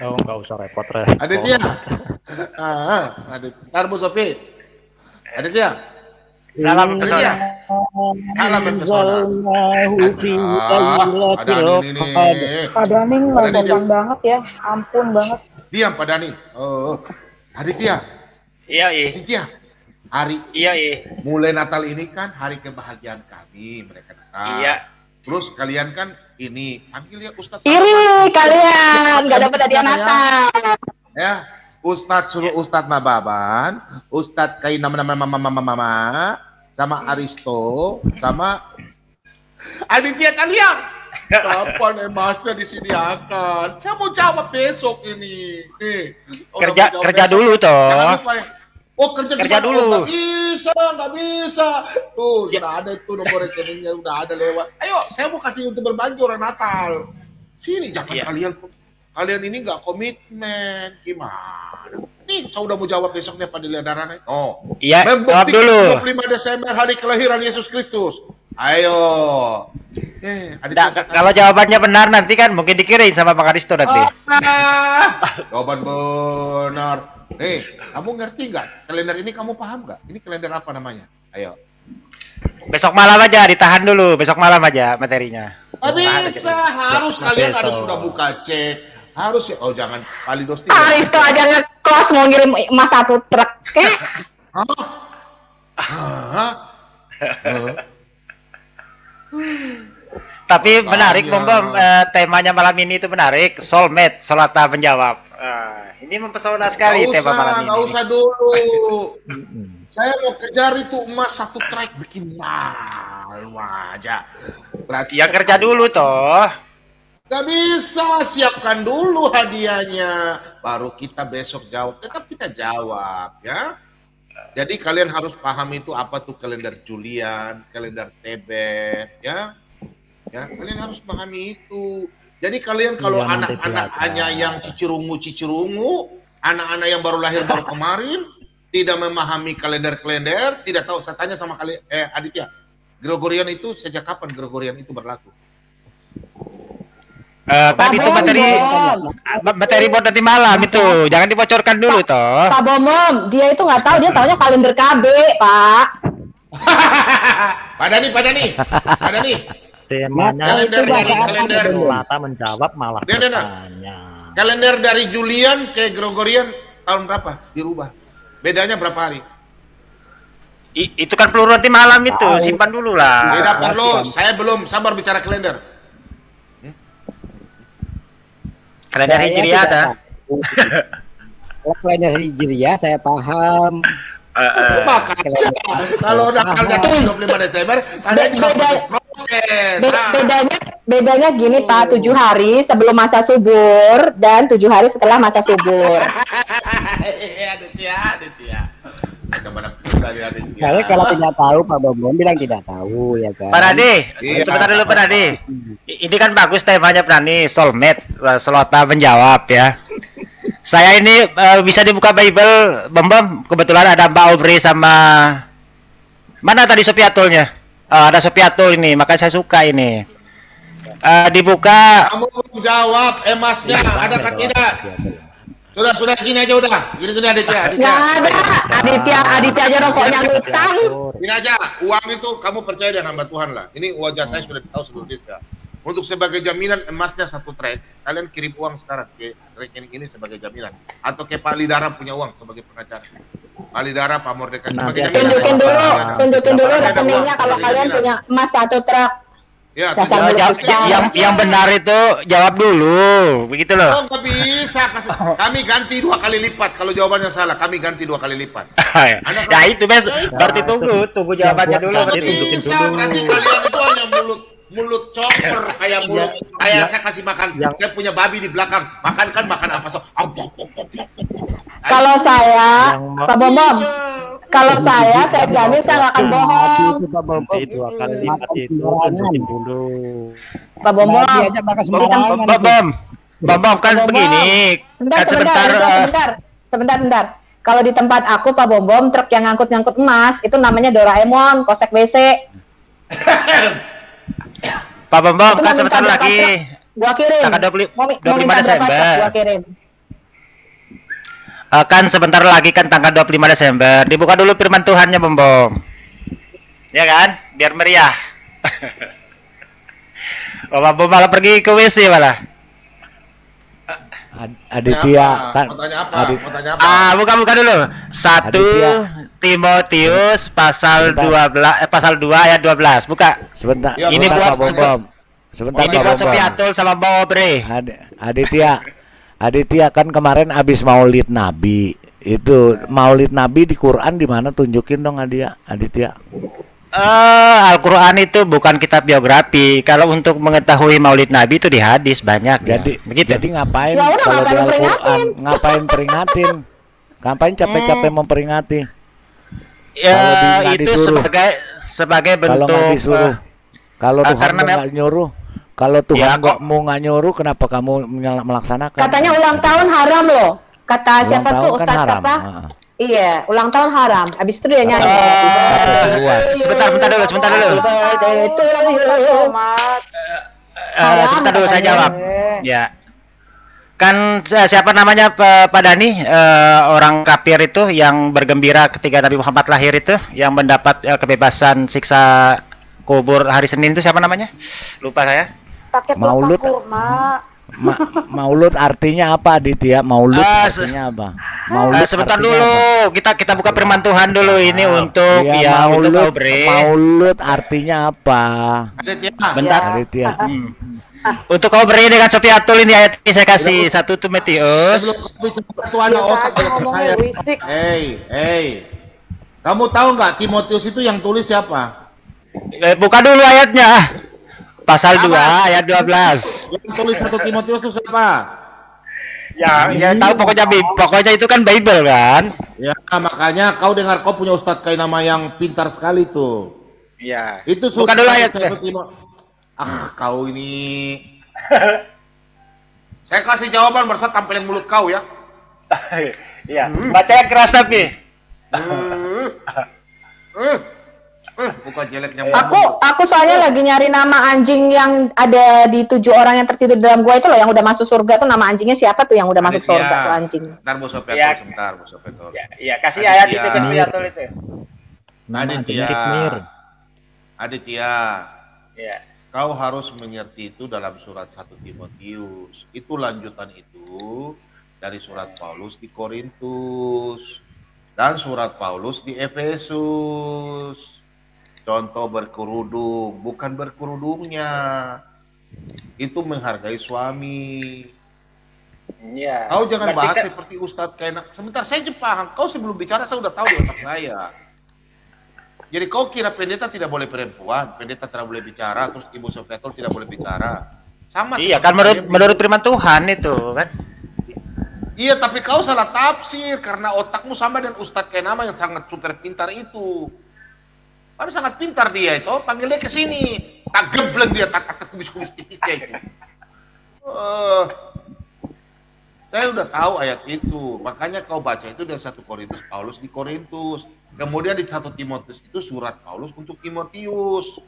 Oh, nggak usah repot. Aditya. Ntar Bu Sofi. Aditya. Salam pesona. Salam pesona. Pak Dani ngelompok banget ya. Ampun banget. Diam Pak Dani. Oh, Aditya. Iya. Aditya. Mulai Natal ini kan hari kebahagiaan kami, mereka datang. Iya. Terus kalian kan ini panggil ya Ustadz. Iri kalian nggak dapat hadiah Natal. Ya, Ustadz suruh Ustadz Nababan, Ustadz kayak nama-nama mama, sama Aristo, sama Aditya kalian. Kapan emasnya disediakan? Saya mau jawab besok ini. Nih, kerja dulu toh. Oh kerja dulu. Nggak bisa. Tuh sudah ada itu nomor rekeningnya udah ada lewat. Ayo, saya mau kasih untuk berbagi orang Natal. Sini jangan kalian ini nggak komitmen gimana? Nih, saya udah mau jawab besoknya Pak Diliadaran. Oh, iya. Jawab dulu. 25 Desember hari kelahiran Yesus Kristus. Ayo. Kalau jawabannya benar nanti kan mungkin dikirim sama Pak Aristo nanti. Jawaban benar. Nih, kamu ngerti nggak? Kalender ini kamu paham nggak? Ini kalender apa namanya? Ayo. Besok malam aja, ditahan dulu. Besok malam aja materinya. Nggak bisa, harus kalian ada sudah buka cek. Harus ya, oh jangan Palidos tidak. Aristo aja ngekos mau ngirim emas 1 truk. Tapi menarik, Bom, temanya malam ini itu menarik. Soulmate, Solata menjawab. Ini mempesona sekali tema malam ini. Nggak usah dulu. Saya mau kejar itu emas 1 trek bikin malu aja. Berarti ya kerja dulu toh. Gak bisa, siapkan dulu hadiahnya. Baru kita besok jawab. Tetap kita jawab ya. Jadi kalian harus paham itu apa tuh kalender Julian, kalender Tebet ya. Ya, kalian harus pahami itu. Jadi kalian kalau anak-anaknya yang cicirungu, anak-anak yang baru lahir baru kemarin, tidak memahami kalender-kalender, tidak tahu. Saya tanya sama kalian, Aditya, Gregorian itu sejak kapan Gregorian itu berlaku? Kan itu materi buat nanti malam itu, jangan dibocorkan dulu toh. Pak Bomom, dia itu nggak tahu, dia taunya kalender KB, Pak. Pak Dani. Temanya kalender Solata menjawab malah bertanya. Kalender dari Julian ke Gregorian tahun berapa dirubah? Bedanya berapa hari? Itu kan perlu nanti malam itu, simpan dulu lah. Tidak perlu, saya belum sabar bicara kalender. Kalender Hijriah ada. Kalender Hijriah saya paham. Kalau udah kalender 25 Desember, kalian juga protes. Bedanya gini Pak, 7 hari sebelum masa subur dan 7 hari setelah masa subur. Aditya. Saya kalau tidak tahu Pak Bom bilang tidak tahu ya kan. Pak Nadi, sebentar dulu Pak Nadi. Ini kan bagus temanya Pak Nadi, soulmate, Solata menjawab ya. Saya ini bisa dibuka Bible, Bom. Kebetulan ada Mbak Aubrey sama mana tadi Sopiatulnya? Ada Sopiatul ini, makanya saya suka ini. Dibuka. Kamu jawab emasnya, ada kan tidak? Sudah gini aja udah. Gini Aditya. Nggak ada. Aditya aja rokoknya ngutang. Gini aja, uang itu kamu percaya dengan hamba Tuhan lah. Ini wajah saya sudah tahu sebelum ya. Untuk sebagai jaminan emasnya 1 trek, kalian kirim uang sekarang ke rekening ini sebagai jaminan. Atau ke Pak Lidara punya uang sebagai pengacara. Pak Lidara, Pak Mordeka sebagai jaminan. Tunjukin dulu rekeningnya kalau kalian punya emas 1 truk. Ya, yang benar itu jawab dulu, begitu loh. Oh, nggak bisa. Kami ganti 2 kali lipat. Kalau jawabannya salah, kami ganti 2 kali lipat. Ya itu berarti tunggu jawabannya dulu. Tunjukin dulu. Nanti kalian itu hanya mulut coper kayak saya kasih makan. Saya punya babi di belakang. Makan apa tuh? Kalau saya, Pak Bomom. Kalau saya jamin saya nggak akan bohong. Nanti 2 kali lipat itu tunjukin dulu. Pak Bomom. Bom kan begini. Sebentar. Kalau di tempat aku Pak Bom, truk yang ngangkut emas itu namanya Doraemon, kosek WC. Pak Bom kan sebentar lagi. Gua kirim. Tanggal 25 Desember. Gua kirim. Kan sebentar lagi kan tanggal 25 Desember. Dibuka dulu firman Tuhannya, Bom. Ya kan? Biar meriah. Bom malah pergi ke WC malah. Aditya kan. Buka dulu. 1 Timotius pasal 12 pasal 2 ayat 12. Buka. Sebentar. Ini buat Bom. Sebentar ini buat Sopiatul sama Mbak Aubrey. Aditya. Aditya kan kemarin abis Maulid Nabi. Itu Maulid Nabi di Quran di mana, tunjukin dong Aditya. Al-Quran itu bukan kitab biografi. Kalau untuk mengetahui Maulid Nabi itu di hadis banyak. Jadi, ya. Begitu. Jadi ngapain Ya udah, kalau di ngapain Al-Quran? peringatin? Ngapain peringatin? Ngapain capek-capek memperingati? Ya Kalau itu disuruh. sebagai bentuk. Kalau nggak disuruh, kalau Tuhan karena nggak nyuruh, kalau Tuhan Ya, nggak mau nggak nyuruh, kenapa kamu melaksanakan? Katanya ulang tahun haram loh. Kata Ulang siapa tahun tuh kan Ustaz haram. siapa? Iya, ulang tahun haram. Habis itu dia nyanyi. Sebentar dulu. Sebentar dulu saya jawab. Ya. Kan siapa namanya Pak Dani, orang kafir itu yang bergembira ketika Nabi Muhammad lahir itu, yang mendapat kebebasan siksa kubur hari Senin itu siapa namanya? Lupa saya. Pakai Maulud. kurma. Maulud artinya apa, Aditya? Maulud artinya apa? Maulud sebentar artinya dulu, apa? kita buka firman Tuhan dulu ini untuk Ya, untuk Maulud, Aubrey. Maulud artinya apa? Bentar. Aditya. Untuk Aubrey dengan Sofiatul ini ayat ini saya kasih 1 Timotius. Itu ada otak di otak saya. Hey. Kamu tahu nggak Timotius itu yang tulis siapa? Buka dulu ayatnya. Pasal 2 ayat 12. Yang tulis 1 Timotius itu siapa? Ya tahu pokoknya itu kan Bible kan? Ya, makanya kau punya Ustadz kayak nama yang pintar sekali tuh. Iya. Itu buka dulu ayatnya. Kau ini. Saya kasih jawaban bersat tampilin mulut kau ya. Iya. Baca yang keras tapi. Bukan jeleknya. Aku soalnya lagi nyari nama anjing yang ada di 7 orang yang tertidur dalam gua itu loh, yang udah masuk surga tuh, nama anjingnya siapa tuh yang udah masuk surga tuh anjing? Bentar Bu Sofiatul, sebentar Bu Sofiatul. Iya, kasih ayat itu ke Sofiatul itu. Aditya. Iya. Kau harus mengerti itu dalam surat 1 Timotius. Itu lanjutan itu dari surat Paulus di Korintus dan surat Paulus di Efesus. Contoh berkerudung, bukan berkerudungnya. Itu menghargai suami. Iya. Kau jangan bahas seperti Ustadz kayak. Sebentar, saya paham. Kau sebelum bicara saya udah tahu di otak saya. Jadi kau kira pendeta tidak boleh perempuan, pendeta tidak boleh bicara, terus Ibu Sofiatul tidak boleh bicara. Sama. Iya kan menurut firman Tuhan itu kan. Iya, tapi kau salah tafsir karena otakmu sama dengan Ustadz kayak nama yang sangat super pintar itu. Kan sangat pintar dia itu, panggil dia ke sini. Tak gebleng dia, tak kubis-kubis tipisnya itu. Saya udah tahu ayat itu, makanya kau baca itu dari 1 Korintus, Paulus di Korintus. Kemudian di 1 Timotius itu surat Paulus untuk Timotius.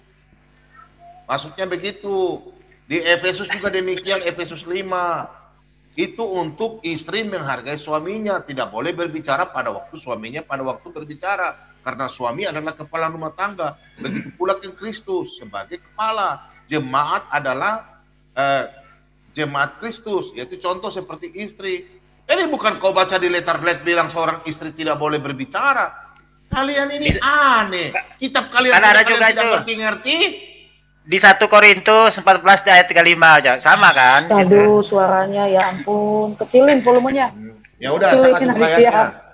Maksudnya begitu. Di Efesus juga demikian, Efesus 5. Itu untuk istri menghargai suaminya, tidak boleh berbicara pada waktu suaminya pada waktu berbicara. Karena suami adalah kepala rumah tangga. Begitu pula ke Kristus sebagai kepala. Jemaat adalah jemaat Kristus. Yaitu contoh seperti istri. Ini bukan kau baca di letter-letter bilang seorang istri tidak boleh berbicara. Kalian ini aneh. Kitab kalian kan ada juga tidak ngerti-ngerti. Di 1 Korintus 14 ayat 35 sama kan? Aduh, suaranya ya ampun. Kecilin volumenya. Ya udah, saya kasih buka ayatnya.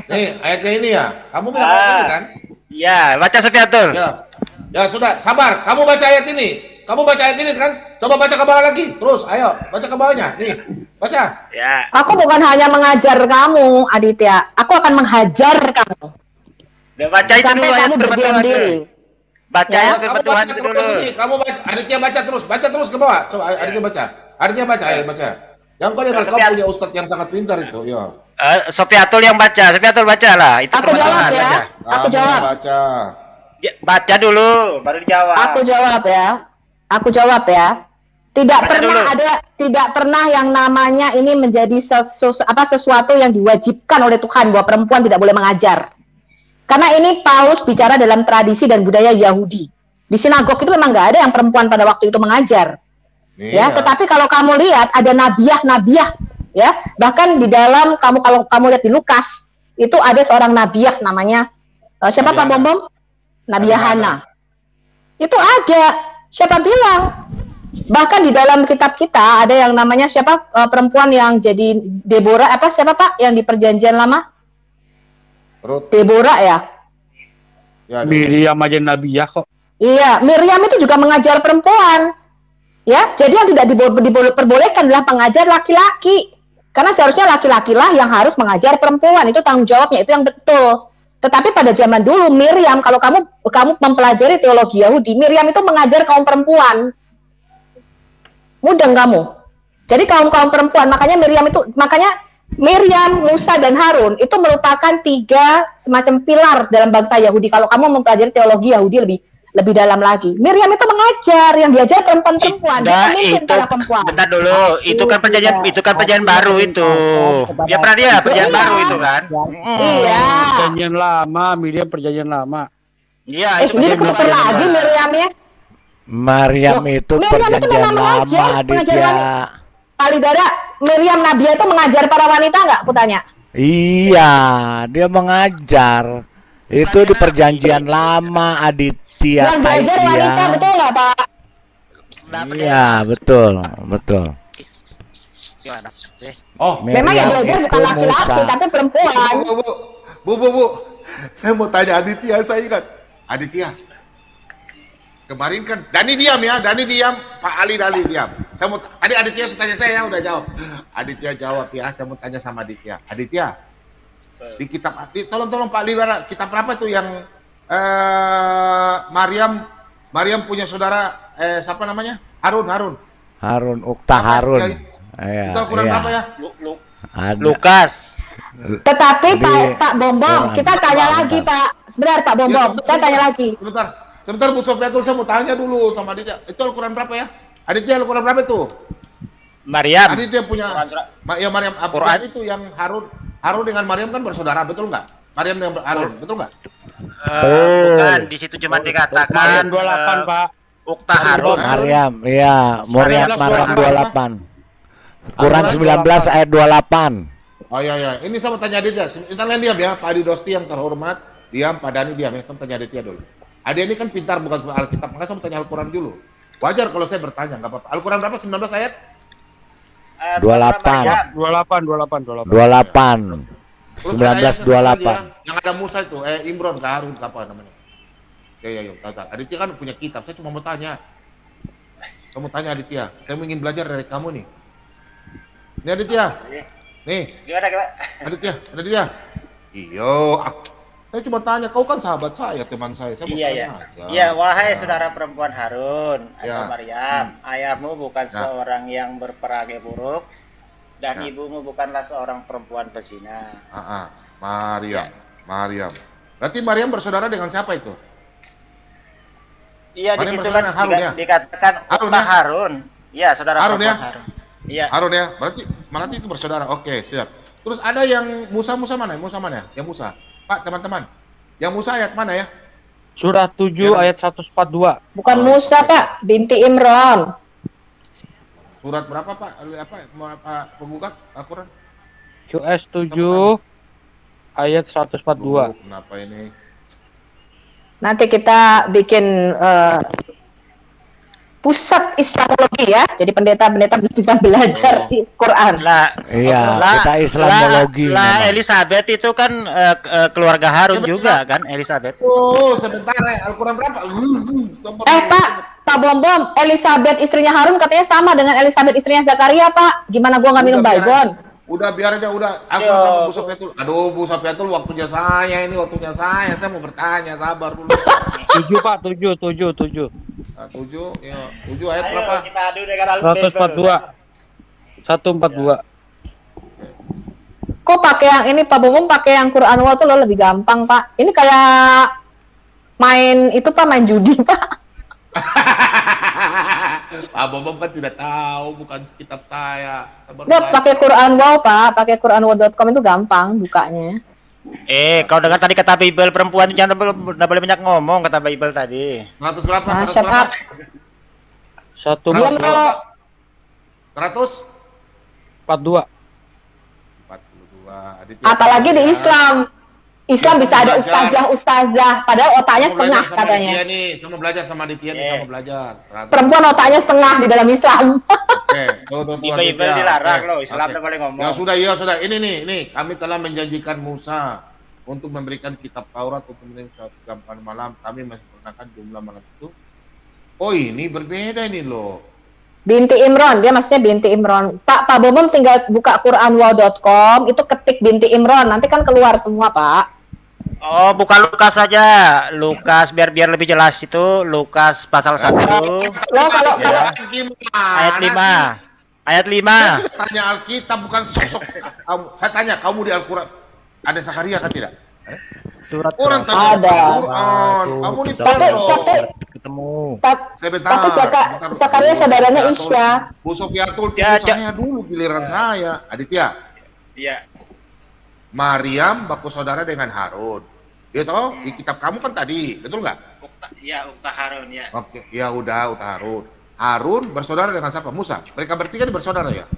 Nih, ayatnya ini ya. Kamu bilang ayat ini kan? Iya, baca Sofiatul. Ya sudah, sabar. Kamu baca ayat ini. Kamu baca ayat ini kan? Coba baca ke bawah lagi. Terus, ayo, baca ke bawahnya. Nih, baca. Ya. Aku bukan hanya mengajar kamu, Aditya. Aku akan menghajar kamu. Udah baca itu sampai dulu kamu berdiam diri. Baca ya? firman Tuhan itu dulu. Kamu baca, Aditya baca terus ke bawah. Coba Aditya baca. Aditya baca, ayo baca. Yang kau dengar kau punya ustadz yang sangat pintar itu, ya. Sofiatul yang baca, Sofiatul baca lah. Itu aku jawab ya. baca. Aku jawab. Baca. Ya, baca dulu, baru dijawab. Aku jawab ya. Tidak pernah yang namanya ini menjadi sesuatu yang diwajibkan oleh Tuhan bahwa perempuan tidak boleh mengajar. Karena ini Paulus bicara dalam tradisi dan budaya Yahudi. Di sinagog itu memang nggak ada yang perempuan pada waktu itu mengajar. Iya. Ya, tetapi kalau kamu lihat ada nabiah, ya. Bahkan di dalam kalau kamu lihat di Lukas, itu ada seorang nabiah namanya siapa Pak Bom? Nabiah Hana. Itu ada. Siapa bilang? Bahkan di dalam kitab kita ada yang namanya siapa perempuan yang jadi Deborah siapa Pak yang di perjanjian lama? Deborah ya? Miriam aja Nabiah kok. Iya, Miriam itu juga mengajar perempuan. Ya, jadi yang tidak diperbolehkan adalah pengajar laki-laki. Karena seharusnya laki-laki lah yang harus mengajar perempuan, itu tanggung jawabnya, itu yang betul. Tetapi pada zaman dulu Miriam, kalau kamu mempelajari teologi Yahudi, Miriam itu mengajar kaum perempuan. Mudeng kamu. Jadi kaum perempuan, makanya Miriam, Musa dan Harun itu merupakan 3 semacam pilar dalam bangsa Yahudi. Kalau kamu mempelajari teologi Yahudi lebih dalam lagi. Miriam itu mengajar, yang diajar perempuan-perempuan. Itu bentar dulu, itu kan perjanjian baru itu. Ya pernah dia perjanjian baru itu kan. Iya. Perjanjian lama, Miriam perjanjian lama. Iya, ini ketukar lagi Miriamnya. Maryam itu perjanjian lama, Aditya. Palidara, Miriam Nabiah itu mengajar para wanita nggak? Aku tanya. Iya, dia mengajar. Itu di perjanjian lama, Aditya. Yang belajar wanita, betul nggak Pak? Iya, betul. Oh, memang yang belajar bukan laki-laki, tapi perempuan. Bu, saya mau tanya Aditya, saya ingat. Aditya, kemarin kan Dani diam, Pak Ali diam. Tadi Aditya tanya saya, udah jawab. Aditya jawab ya, saya mau tanya sama Aditya. Aditya, di kitab, tolong Pak Ali, kitab berapa tuh yang Maryam punya saudara, siapa namanya? Harun, Ukta Harun. Itu Al-Quran berapa ya? Lukas. Tetapi Pak Bombom, kita tanya lagi Pak. Sebentar Pak Bombom, saya tanya lagi. Sebentar Bu Sofiatul, saya mau tanya dulu sama Aditya. Itu Al-Quran berapa ya? Aditya, Al-Quran berapa itu? Maryam. Aditya punya Maryam. Al-Quran itu yang Harun dengan Maryam kan bersaudara, betul nggak? Maryam dengan Harun, betul nggak? Bukan, di situ cuma dikatakan 28, Pak. Ukta Harun. Maryam, iya, Maryam 28. Quran 19 ayat 28. Oh iya. Ini saya mau tanya Aditya. Kalian diam ya, Pak Adi Dosti yang terhormat. Diam, Pak Dani diam ya. Saya mau tanya Aditya dulu. Aditya ini kan pintar bukan Alkitab, makanya saya mau tanya Al-Quran dulu. Wajar kalau saya bertanya, nggak apa-apa. Al-Quran berapa? 19 ayat? 28. 1928. Yang ada Musa itu, Imron ke Harun, apa namanya? Ya, tahu. Aditya kan punya kitab. Saya cuma mau tanya. Saya mau tanya Aditya. Saya ingin belajar dari kamu nih. Ini Aditya. Nih. Gimana? Aditya. Iyo, saya cuma tanya, kau kan sahabat saya, teman saya. Saya mau tanya aja. Iya, wahai saudara perempuan Harun atau Maryam, ayahmu bukan seorang yang berperangai buruk dan ibumu bukanlah seorang perempuan pezina. Maryam. Berarti Maryam bersaudara dengan siapa itu? Iya, di situ kan dikatakan Harun. Iya, saudara Harun ya? Harun. Iya. Harun ya. Berarti itu bersaudara. Oke, siap. Terus ada yang Musa mana? Yang Musa. Pak, teman-teman. Yang Musa ayat mana ya? Surah 7 ayat 142. Bukan Musa, Pak, binti Imran. Surat berapa, Pak? Apa penggugat Al-Quran? QS 7 ayat 142. Kenapa ini? Nanti kita bikin pusat Islamologi ya. Jadi pendeta-pendeta bisa belajar di Quran. Kita Islamologi. Elizabeth itu kan keluarga Harun juga kan, Elizabeth. Oh, sebentar Al-Quran berapa? Pak Bombom, Elizabeth istrinya Harun katanya sama dengan Elizabeth istrinya Zakaria, Pak. Gimana gua nggak minum baygon? Udah biar aja, udah. Aku Bu Sofiatul. Aduh, Bu Sofiatul, waktunya saya. Saya mau bertanya, sabar dulu. 7 Pak, 7. 7 ayat berapa? 142. Kok pakai yang ini Pak Bomom, pakai yang Quran Wall tuh lo lebih gampang, Pak. Ini kayak main judi, Pak. Pak Bomom kan tidak tahu, bukan kitab saya. Nggak, pakai Quran Wow, Pak. Pakai quranwow.com itu gampang bukanya. Kau dengar tadi kata Bible perempuan jangan boleh banyak ngomong kata Bible tadi. 100 berapa? 100 berapa? 142. Apalagi di Islam. Islam bisa ada ustazah, padahal otaknya setengah katanya. Saya mau belajar sama Aditya nih, saya mau belajar. Perempuan otaknya setengah di dalam Islam. Oke, Bible dilarang loh, Islam tidak boleh ngomong. Ya sudah. Ini kami telah menjanjikan Musa untuk memberikan kitab Taurat untuk menerima suatu jam malam. Kami masih menggunakan jumlah malam itu. Oh, ini berbeda ini loh. Binti Imron, dia maksudnya Binti Imron. Pak Bomom tinggal buka quranwall.com, itu ketik Binti Imron, nanti kan keluar semua, Pak. Oh, buka Lukas saja. Lukas biar lebih jelas itu Lukas pasal 1. Loh, kalau ayat 5. Ayat 5. Saya tanya Alkitab bukan sosok kamu. Saya tanya kamu di Al-Qur'an ada Zakaria kan tidak? Surat orang tanya ada. Quran. Kamu nih ketemu. Tapi Zakaria saudaranya Isya. Bu Sofiatul saya dulu giliran saya. Aditya. Iya. Maryam baku saudara dengan Harun. Ya toh, di kitab kamu kan tadi, betul nggak? Iya, Ukta Harun ya. Oke, ya udah Ukta Harun. Harun bersaudara dengan siapa? Musa. Mereka bertiga bersaudara ya?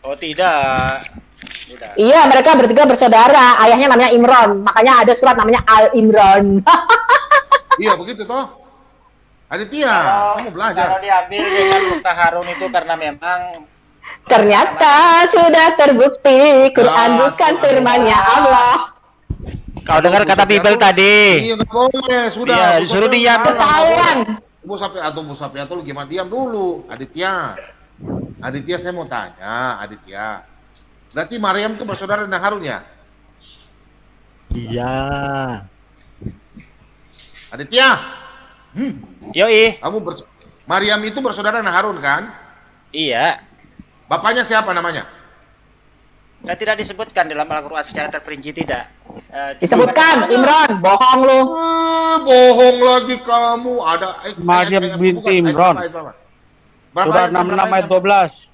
Oh, tidak. Iya, mereka bertiga bersaudara. Ayahnya namanya Imron, makanya ada surat namanya Al Imron. Iya, begitu toh. Aditya, saya mau belajar. Kalau diambil dengan Ukta Harun itu karena memang ternyata sudah terbukti Quran bukan firman-Nya Allah. Kau dengar kata Bible tadi? Iya, nggak boleh. Sudah. Iya, disuruh diam. Ketahuan. Bu Sapiatul gimana? Diam dulu, Aditya. Aditya, saya mau tanya, Aditya. Berarti Maryam itu bersaudara dengan Harun ya? Iya. Aditya. Yoi. Maryam itu bersaudara dengan Harun kan? Iya. Bapaknya siapa namanya? Nah, tidak disebutkan dalam Al-Quran secara terperinci, tidak. Disebutkan, Imron, bohong lu. Bohong lagi kamu. Ada Maryam binti Imron. Surah 66 ayat 12.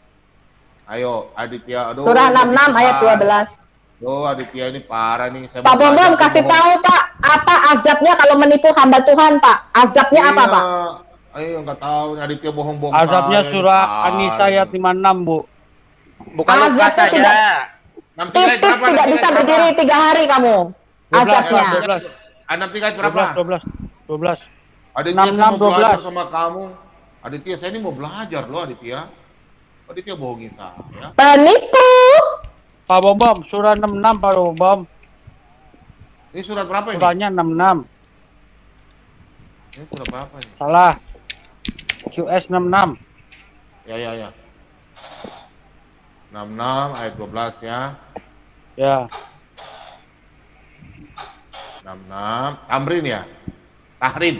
Ayo, Aditya. Aduh, Surah 66 ayat 12. Oh, Aditya ini parah nih. Pak Bomom kasih tahu Pak, apa azabnya kalau menipu hamba Tuhan, Pak? Azabnya apa, Pak? Ayo, nggak tahu. Aditya bohong-bohong. Azabnya surah An-Nisa ayat 56, Bu. Bukan Lukas saja. Titik tidak bisa berdiri 3 hari kamu. Azabnya. 12 berapa? 12. Aditya, saya mau belajar sama kamu. Aditya, saya ini mau belajar loh, Aditya. Aditya bohongin saya. Penipu. Pak Bomom, surah 66, Pak Bomom. Ini surat berapa ini? Surahnya 66. Ini surat berapa ini? Salah. QS 66. Ya. 66 ayat 12 ya. Ya. 66 Tamrin ya? Tahrim.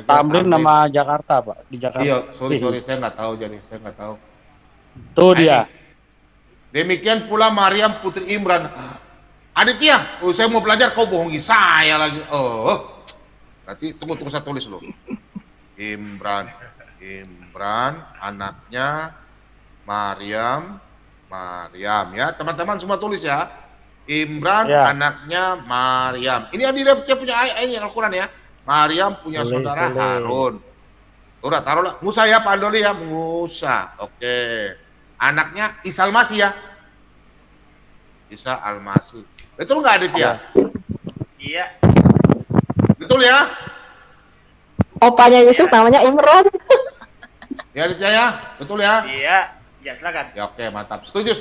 Tamrin nama Jakarta, Pak. Di Jakarta. Iya, sorry saya nggak tahu jadi, saya nggak tahu. Tuh dia. Demikian pula Maryam putri Imran. Aditya, saya mau belajar kau bohongi saya lagi. Oh. Nanti tunggu saya tulis loh. Imran anaknya Maryam ya, teman-teman semua tulis ya. Imran anaknya Maryam. Ini dia punya ayatnya Al-Qur'an ya. Maryam punya saudara Harun. Udah taruhlah Musa ya, Pak Andoli ya, Musa. Oke. Anaknya Isa Al-Masih ya. Isa Al-Masih. Betul nggak Aditya? Iya. Betul ya? Opanya Yusuf namanya Imron. Ya Aditya ya? Betul ya? Iya. Ya silakan. Ya oke, mantap. Setuju.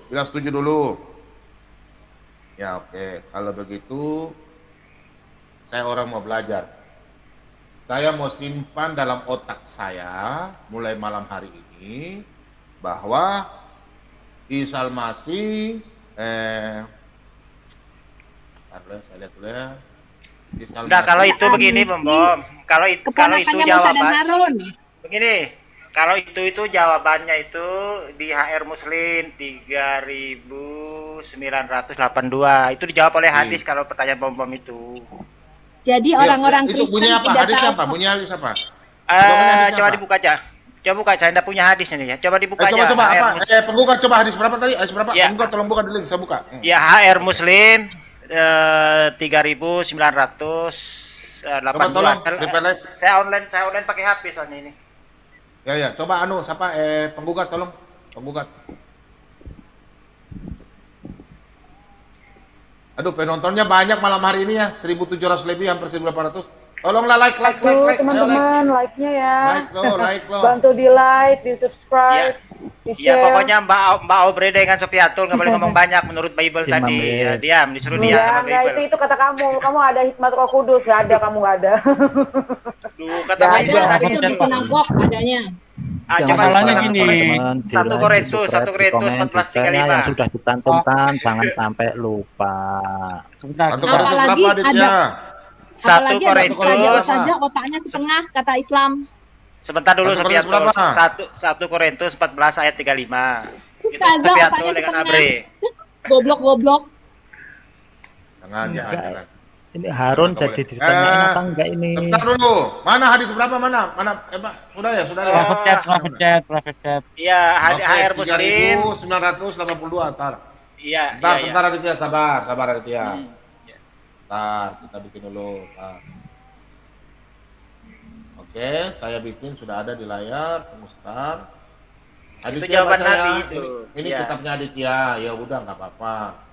Bilang setuju dulu. Ya oke. Kalau begitu saya orang mau belajar. Saya mau simpan dalam otak saya mulai malam hari ini bahwa Isa Al-Masih saya lihat dulu ya. Nah, kalau itu begini, Bom. Kalau itu jawaban. Begini, kalau itu jawabannya itu di HR Muslim 3982. Itu dijawab oleh hadis kalau pertanyaan Bom itu. Jadi orang-orang itu bunyi apa? Hadis apa? Bunyi hadis apa? Coba dibuka aja. Coba buka, saya enggak punya hadisnya nih ya. Coba dibuka aja. Coba apa? Penggugat coba hadis berapa tadi? Hadis berapa? Ya. Penggugat tolong buka dulu, saya buka. Ya, HR Muslim 3982. Saya online pakai HP soalnya ini. Ya, coba siapa penggugat tolong. Penggugat. Aduh, penontonnya banyak malam hari ini ya, 1.700 lebih, hampir 1.800. Tolonglah like. Teman-teman, like-nya ya. Like lo. Bantu di like, di subscribe, di Ya share. pokoknya Mbak Aubrey dengan Sofiatul nggak boleh ngomong banyak menurut Bible tadi. Ya, diam, disuruh diam sama Enggak, Bible. itu kata kamu. Kamu ada hikmat Roh Kudus, nggak ada, kamu nggak ada. Duh, kata Bible tadi Itu di sinagog adanya. Masalahnya gini. 1 Korintus 14:35. Yang sudah dicantumkan jangan sampai lupa. Apalagi ada 1 Korintus saja otaknya setengah kata Islam. Sebentar dulu 1 Korintus Sofiatul. berapa? 1 Korintus 14 ayat 35. Itu Ustazah Sofiatul otaknya dengan setengah. Abre. Goblok. Jangan. Ini Harun jadi ditanyain apa enggak ini? Sebentar dulu. Mana hadis berapa mana? Pak, sudah ya. Private chat. Iya, HR Muslim 3.982 ntar. Iya, Sebentar Aditya, sabar Aditya. Ntar, kita bikin dulu. Oke, saya bikin, sudah ada di layar. Tunggu sebentar. Aditya jawaban baca ya. Nabi itu. Ini Iya. kitabnya Aditya. Ya udah, nggak apa-apa.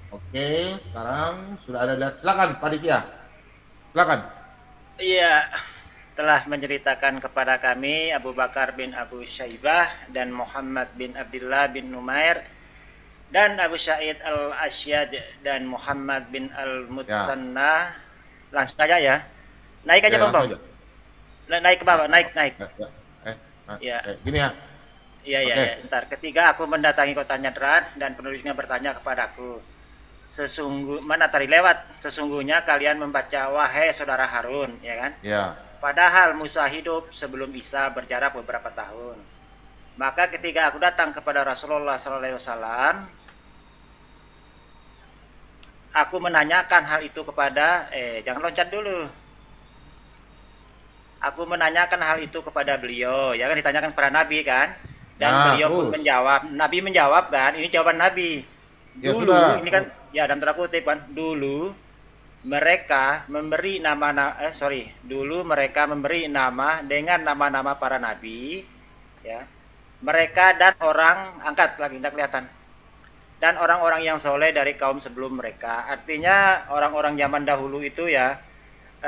Oke, sekarang sudah ada lihat. Silakan Pak Aditya. Silakan. Iya, telah menceritakan kepada kami Abu Bakar bin Abu Syaibah dan Muhammad bin Abdullah bin Numair dan Abu Sa'id al-Asyad dan Muhammad bin al-Mutsanna. Langsung aja ya. Naik aja Ya, Bang. langsung aja. Naik ke bawah, naik. Ya. Gini ya. Iya, Oke. Ntar ketiga aku mendatangi kota Najran dan penulisnya bertanya kepadaku. Sesungguhnya kalian membaca wahai saudara Harun, ya kan? Ya. Padahal Musa hidup sebelum Isa berjarak beberapa tahun. Maka ketika aku datang kepada Rasulullah SAW, aku menanyakan hal itu kepada, jangan loncat dulu. Aku menanyakan hal itu kepada beliau, ya kan, ditanyakan kepada Nabi kan, dan beliau pun menjawab. Nabi menjawab kan, ini jawaban Nabi. Ya, Dulu, sudah. ini kan, ya dalam tanda kutip kan, dulu mereka memberi dulu mereka memberi nama dengan nama-nama para nabi, ya. Mereka dan orang, angkat lagi, tidak kelihatan. Dan orang-orang yang soleh dari kaum sebelum mereka. Artinya orang-orang zaman dahulu itu ya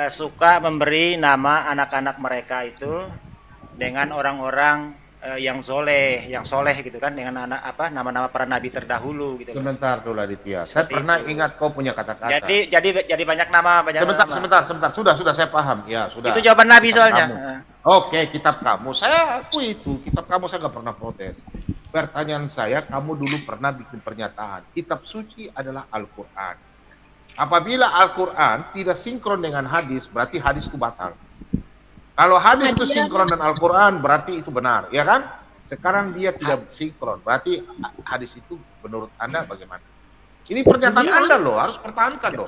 suka memberi nama anak-anak mereka itu dengan orang-orang yang soleh gitu kan, dengan nama-nama para nabi terdahulu gitu. Sebentar dulu Aditya. Saya pernah ingat kau punya kata-kata. Jadi banyak nama. Sebentar. Sudah saya paham. Ya, sudah. Itu jawaban Nabi soalnya. Oke, kitab kamu. Saya akui itu. Kitab kamu saya nggak pernah protes. Pertanyaan saya, kamu dulu pernah bikin pernyataan. Kitab suci adalah Al-Quran. Apabila Al-Quran tidak sinkron dengan hadis, berarti hadis itu batal. Kalau hadis itu sinkron dengan Al-Quran, berarti itu benar, ya kan? Sekarang dia tidak sinkron, berarti hadis itu menurut Anda bagaimana? Ini pernyataan Anda loh, harus pertahankan loh.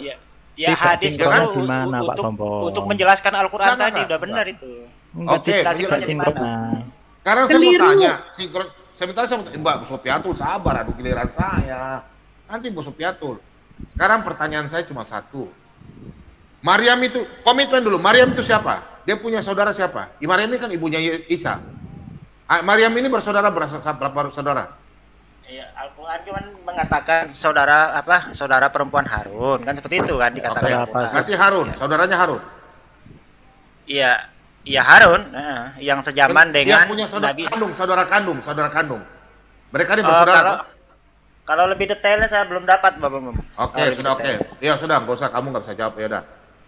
Ya hadis itu gimana, Pak Tombol? untuk menjelaskan Al-Quran tadi udah benar itu. Oke, sekarang saya mau tanya, sinkron. Sebentar, Mbak Sofiatul sabar, aduh giliran saya. Nanti Bu Sofiatul. Sekarang pertanyaan saya cuma satu. Maryam itu, komitmen dulu, Maryam itu siapa? Dia punya saudara siapa? Maryam ini kan ibunya Isa. Maryam ini bersaudara berapa saudara? Iya, Al-Quran cuma mengatakan saudara perempuan Harun, kan seperti itu kan dikatakan. Berarti Harun, saudaranya Harun. Iya, Harun, yang sejaman dengan dia punya Nabi. saudara kandung. Mereka ini bersaudara. Kalau lebih detailnya saya belum dapat, Bapak. Oke. Ya sudah, nggak usah, kamu nggak bisa jawab, ya udah.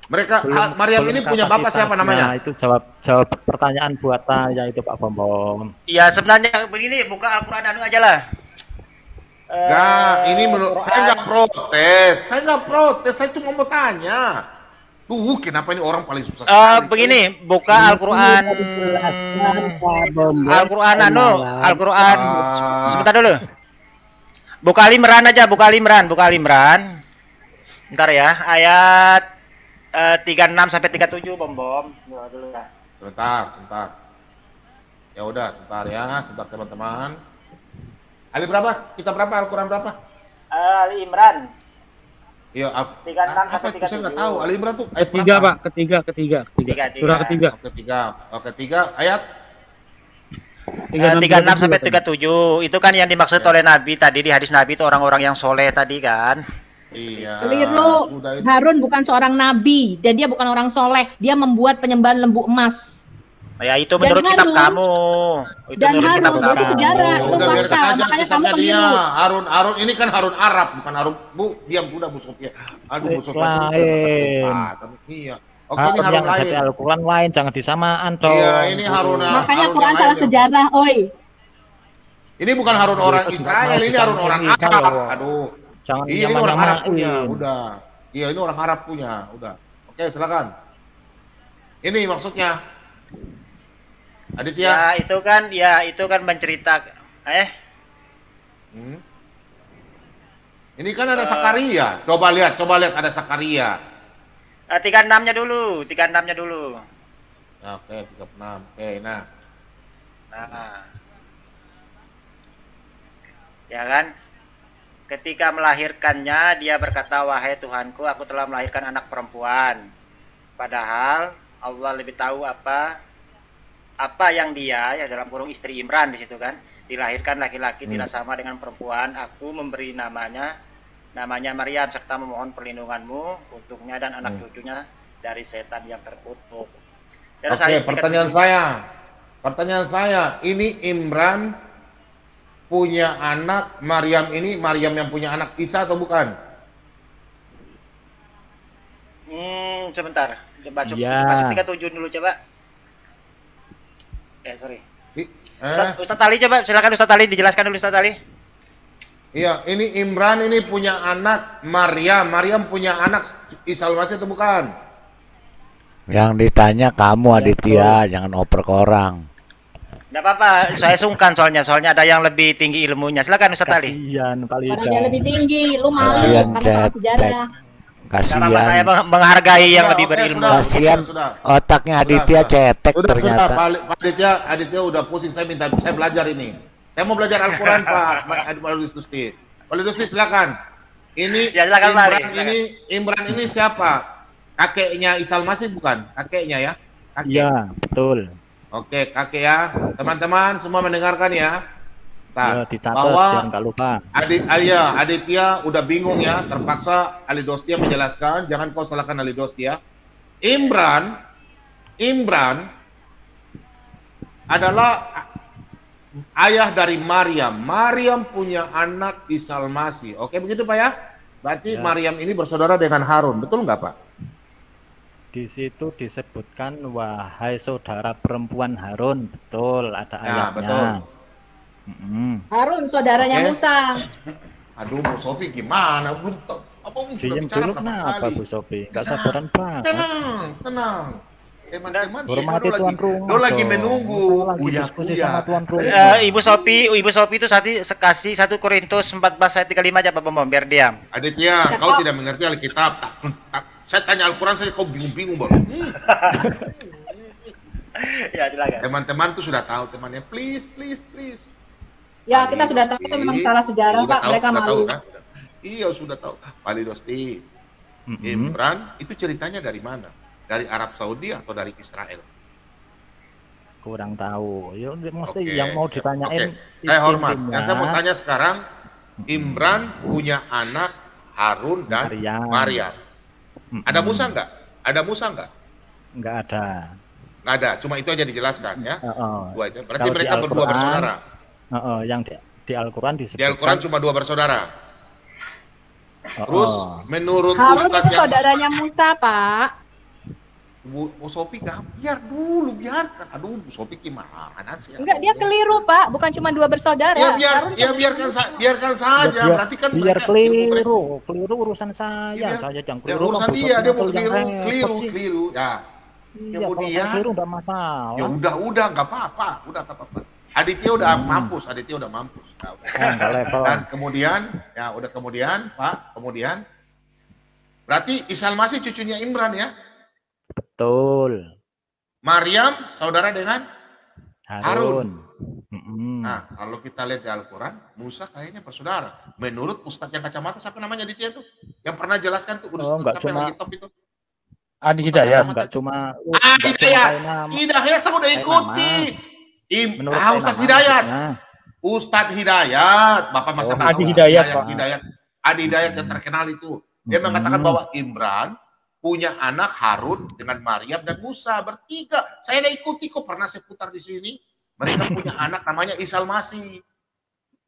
Mereka Maryam ini punya bapak siapa namanya? Itu jawab pertanyaan buat saya itu Pak Bom. Iya, sebenarnya begini, buka Al-Quran aja lah. Nah, ini menurut saya nggak protes, saya cuma mau tanya. Kenapa ini orang paling susah sekali? Begini, buka Al-Quran. Al-Quran. Sebentar dulu. Buka Ali Imran aja, buka Ali Imran. Ntar ya, ayat 36 sampai 37, Bom. Dulu ya. Sebentar. Ya udah, sebentar teman-teman. Ali berapa? Kita berapa? Al-Quran berapa? Ali Imran. Iya, 36 sampai 37. Saya nggak tahu. Ali Imran tuh ayat ketiga, Pak. Ketiga. Surah ketiga. Ketiga ayat 36 sampai 37. Itu kan yang dimaksud oleh Nabi tadi di hadis Nabi itu orang-orang yang soleh tadi kan. Iya. Keliru. Harun bukan seorang nabi dan dia bukan orang soleh. Dia membuat penyembahan lembu emas. Ya itu menurut kitab kamu. Itu dan menurut kitab Harun itu kamu. sejarah, itu Udah biarkan fakta. aja Makanya kamu kitabnya dia. keliru. Harun ini kan Harun Arab, bukan Harun. Bu, diam sudah Bu Sofia. Aduh Bu Sofia. Iya. Oke, ini Harun yang lain. jadi Al-Quran lain, jangan disamaan toh. Iya, ini Harun. Makanya Quran salah sejarah, oi. Ini bukan Harun orang Israel, ini Harun orang Arab. Aduh. Jangan iya, ini orang Arab punya, nyamain. udah. Iya, ini orang Arab punya, udah. Oke, silakan. Ini maksudnya. Aditya. Ya itu kan menceritakan. Ini kan ada Sakaria. Coba lihat ada Sakaria. 36-nya dulu, 36-nya dulu. Ya, oke, 36. Oke, nah. Ya kan? Ketika melahirkannya, dia berkata, "Wahai Tuhanku, aku telah melahirkan anak perempuan." Padahal Allah lebih tahu apa yang dia, ya dalam kurung istri Imran di situ kan, dilahirkan laki-laki tidak sama dengan perempuan. Aku memberi namanya Maryam serta memohon perlindunganmu untuknya dan anak cucunya dari setan yang terkutuk. Oke, pertanyaan saya, ini Imran punya anak, Maryam yang punya anak Isa atau bukan? Sebentar, coba Ya. 37 dulu coba. Sorry. Ustaz Ali coba, silakan Ustaz Ali dijelaskan dulu Ustaz Ali. Iya, ini Imran ini punya anak Maryam punya anak Isa Al-Masih atau bukan? Yang ditanya kamu Aditya, jangan oper ke orang. Nggak apa-apa, saya sungkan soalnya ada yang lebih tinggi ilmunya. Silakan Ustaz Ali. Kasihan kali Karena dia lebih tinggi, lu malu Kasihan, karena salah sejarah. Nggak apa-apa, saya menghargai yang lebih berilmu. Kasihan otaknya Aditya cetek ternyata. Pak Aditya udah pusing, saya belajar ini. Saya mau belajar Al-Quran Pak Dusti. Pak Dusti silakan. Ini Ya, silakan, Imran ini siapa? Kakeknya Isa Al-Masih bukan? Kakeknya ya? Iya, betul. Oke, kakek ya. Teman-teman semua mendengarkan ya. Ya, dicatat Bahwa biar nggak lupa. Aditya udah bingung ya, terpaksa Ali Dostia menjelaskan, jangan kau salahkan Ali Dostia. Imran adalah ayah dari Maryam. Maryam punya anak Isa Al-Masih. Oke, begitu Pak ya? Berarti Ya. Maryam ini bersaudara dengan Harun, betul nggak Pak? Di situ disebutkan wahai saudara perempuan Harun, betul ada ayatnya. betul. Harun saudaranya Oke. Musa. Aduh, Bu Sofi gimana? Belum tahu. Apa sudah Diem bicara dulu berapa kenapa kali? Bu Sofi? Nggak sabaran banget. Tenang. Teman-teman Hormati tuan rumah. lo lagi dong. menunggu. Lagi diskusi sama tuan rumah. Ibu Sopi itu kasih 1 Korintus 14 ayat 35 aja Pak Bambang biar diam. Aditya, kau tidak mengerti Alkitab. Saya tanya Al-Quran saja kau bingung-bingung Bang. Ya, silakan. Teman-teman tuh sudah tahu temannya. Please. Ya, kita sudah tahu itu memang salah sejarah, Sudah Pak. tahu, Mereka sudah tahu, malu. kan? Iya, sudah tahu. Pak Dosti, Imran itu ceritanya dari mana? Dari Arab Saudi atau dari Israel? Kurang tahu. Ya mesti Oke, yang mau ditanyain. Saya hormat. intinya. Yang saya mau tanya sekarang, Imran punya anak Harun dan Maryam. Ada Musa nggak? Ada Musa nggak? Nggak ada. Nggak ada. Cuma itu aja dijelaskan ya. Dua itu. Berarti Kalau di mereka berdua Al-Quran, bersaudara. Yang di Al-Quran disebutkan. Di Al-Quran cuma 2 bersaudara. Terus menurut Harun Ustadz itu saudaranya Musa, Pak. Bu Sofi biarkan. Aduh, Bu Sofi gimana sih? Enggak, dia keliru, Pak. Bukan cuma 2 bersaudara. Biarkan saja. Berarti kan biar keliru urusan saya. Saya yang keliru. urusan dia mau keliru. Ya. Iya, kalau saya keliru udah masalah. Ya udah nggak apa-apa. Aditya udah mampus. Dan kemudian Pak, berarti Isa Al-Masih cucunya Imran ya? Betul. Maryam saudara dengan Harun. Nah, kalau kita lihat di Al-Quran, Musa kayaknya bersaudara. Menurut Ustadz yang kacamata, siapa namanya Aditya tuh? Yang pernah jelaskan tuh nggak cuma top itu? Adi Hidayat. Enggak cuma Hidayat saya udah ikuti. Ustadz Hidayat. Ustadz Hidayat. Bapak masa Adi Hidayat, Pak. Adi Hidayat yang terkenal itu. Dia mengatakan bahwa Imran punya anak Harun dengan Maryam dan Musa bertiga. Saya ikuti kok, pernah saya putar di sini. Mereka punya anak namanya Isa Al-Masih.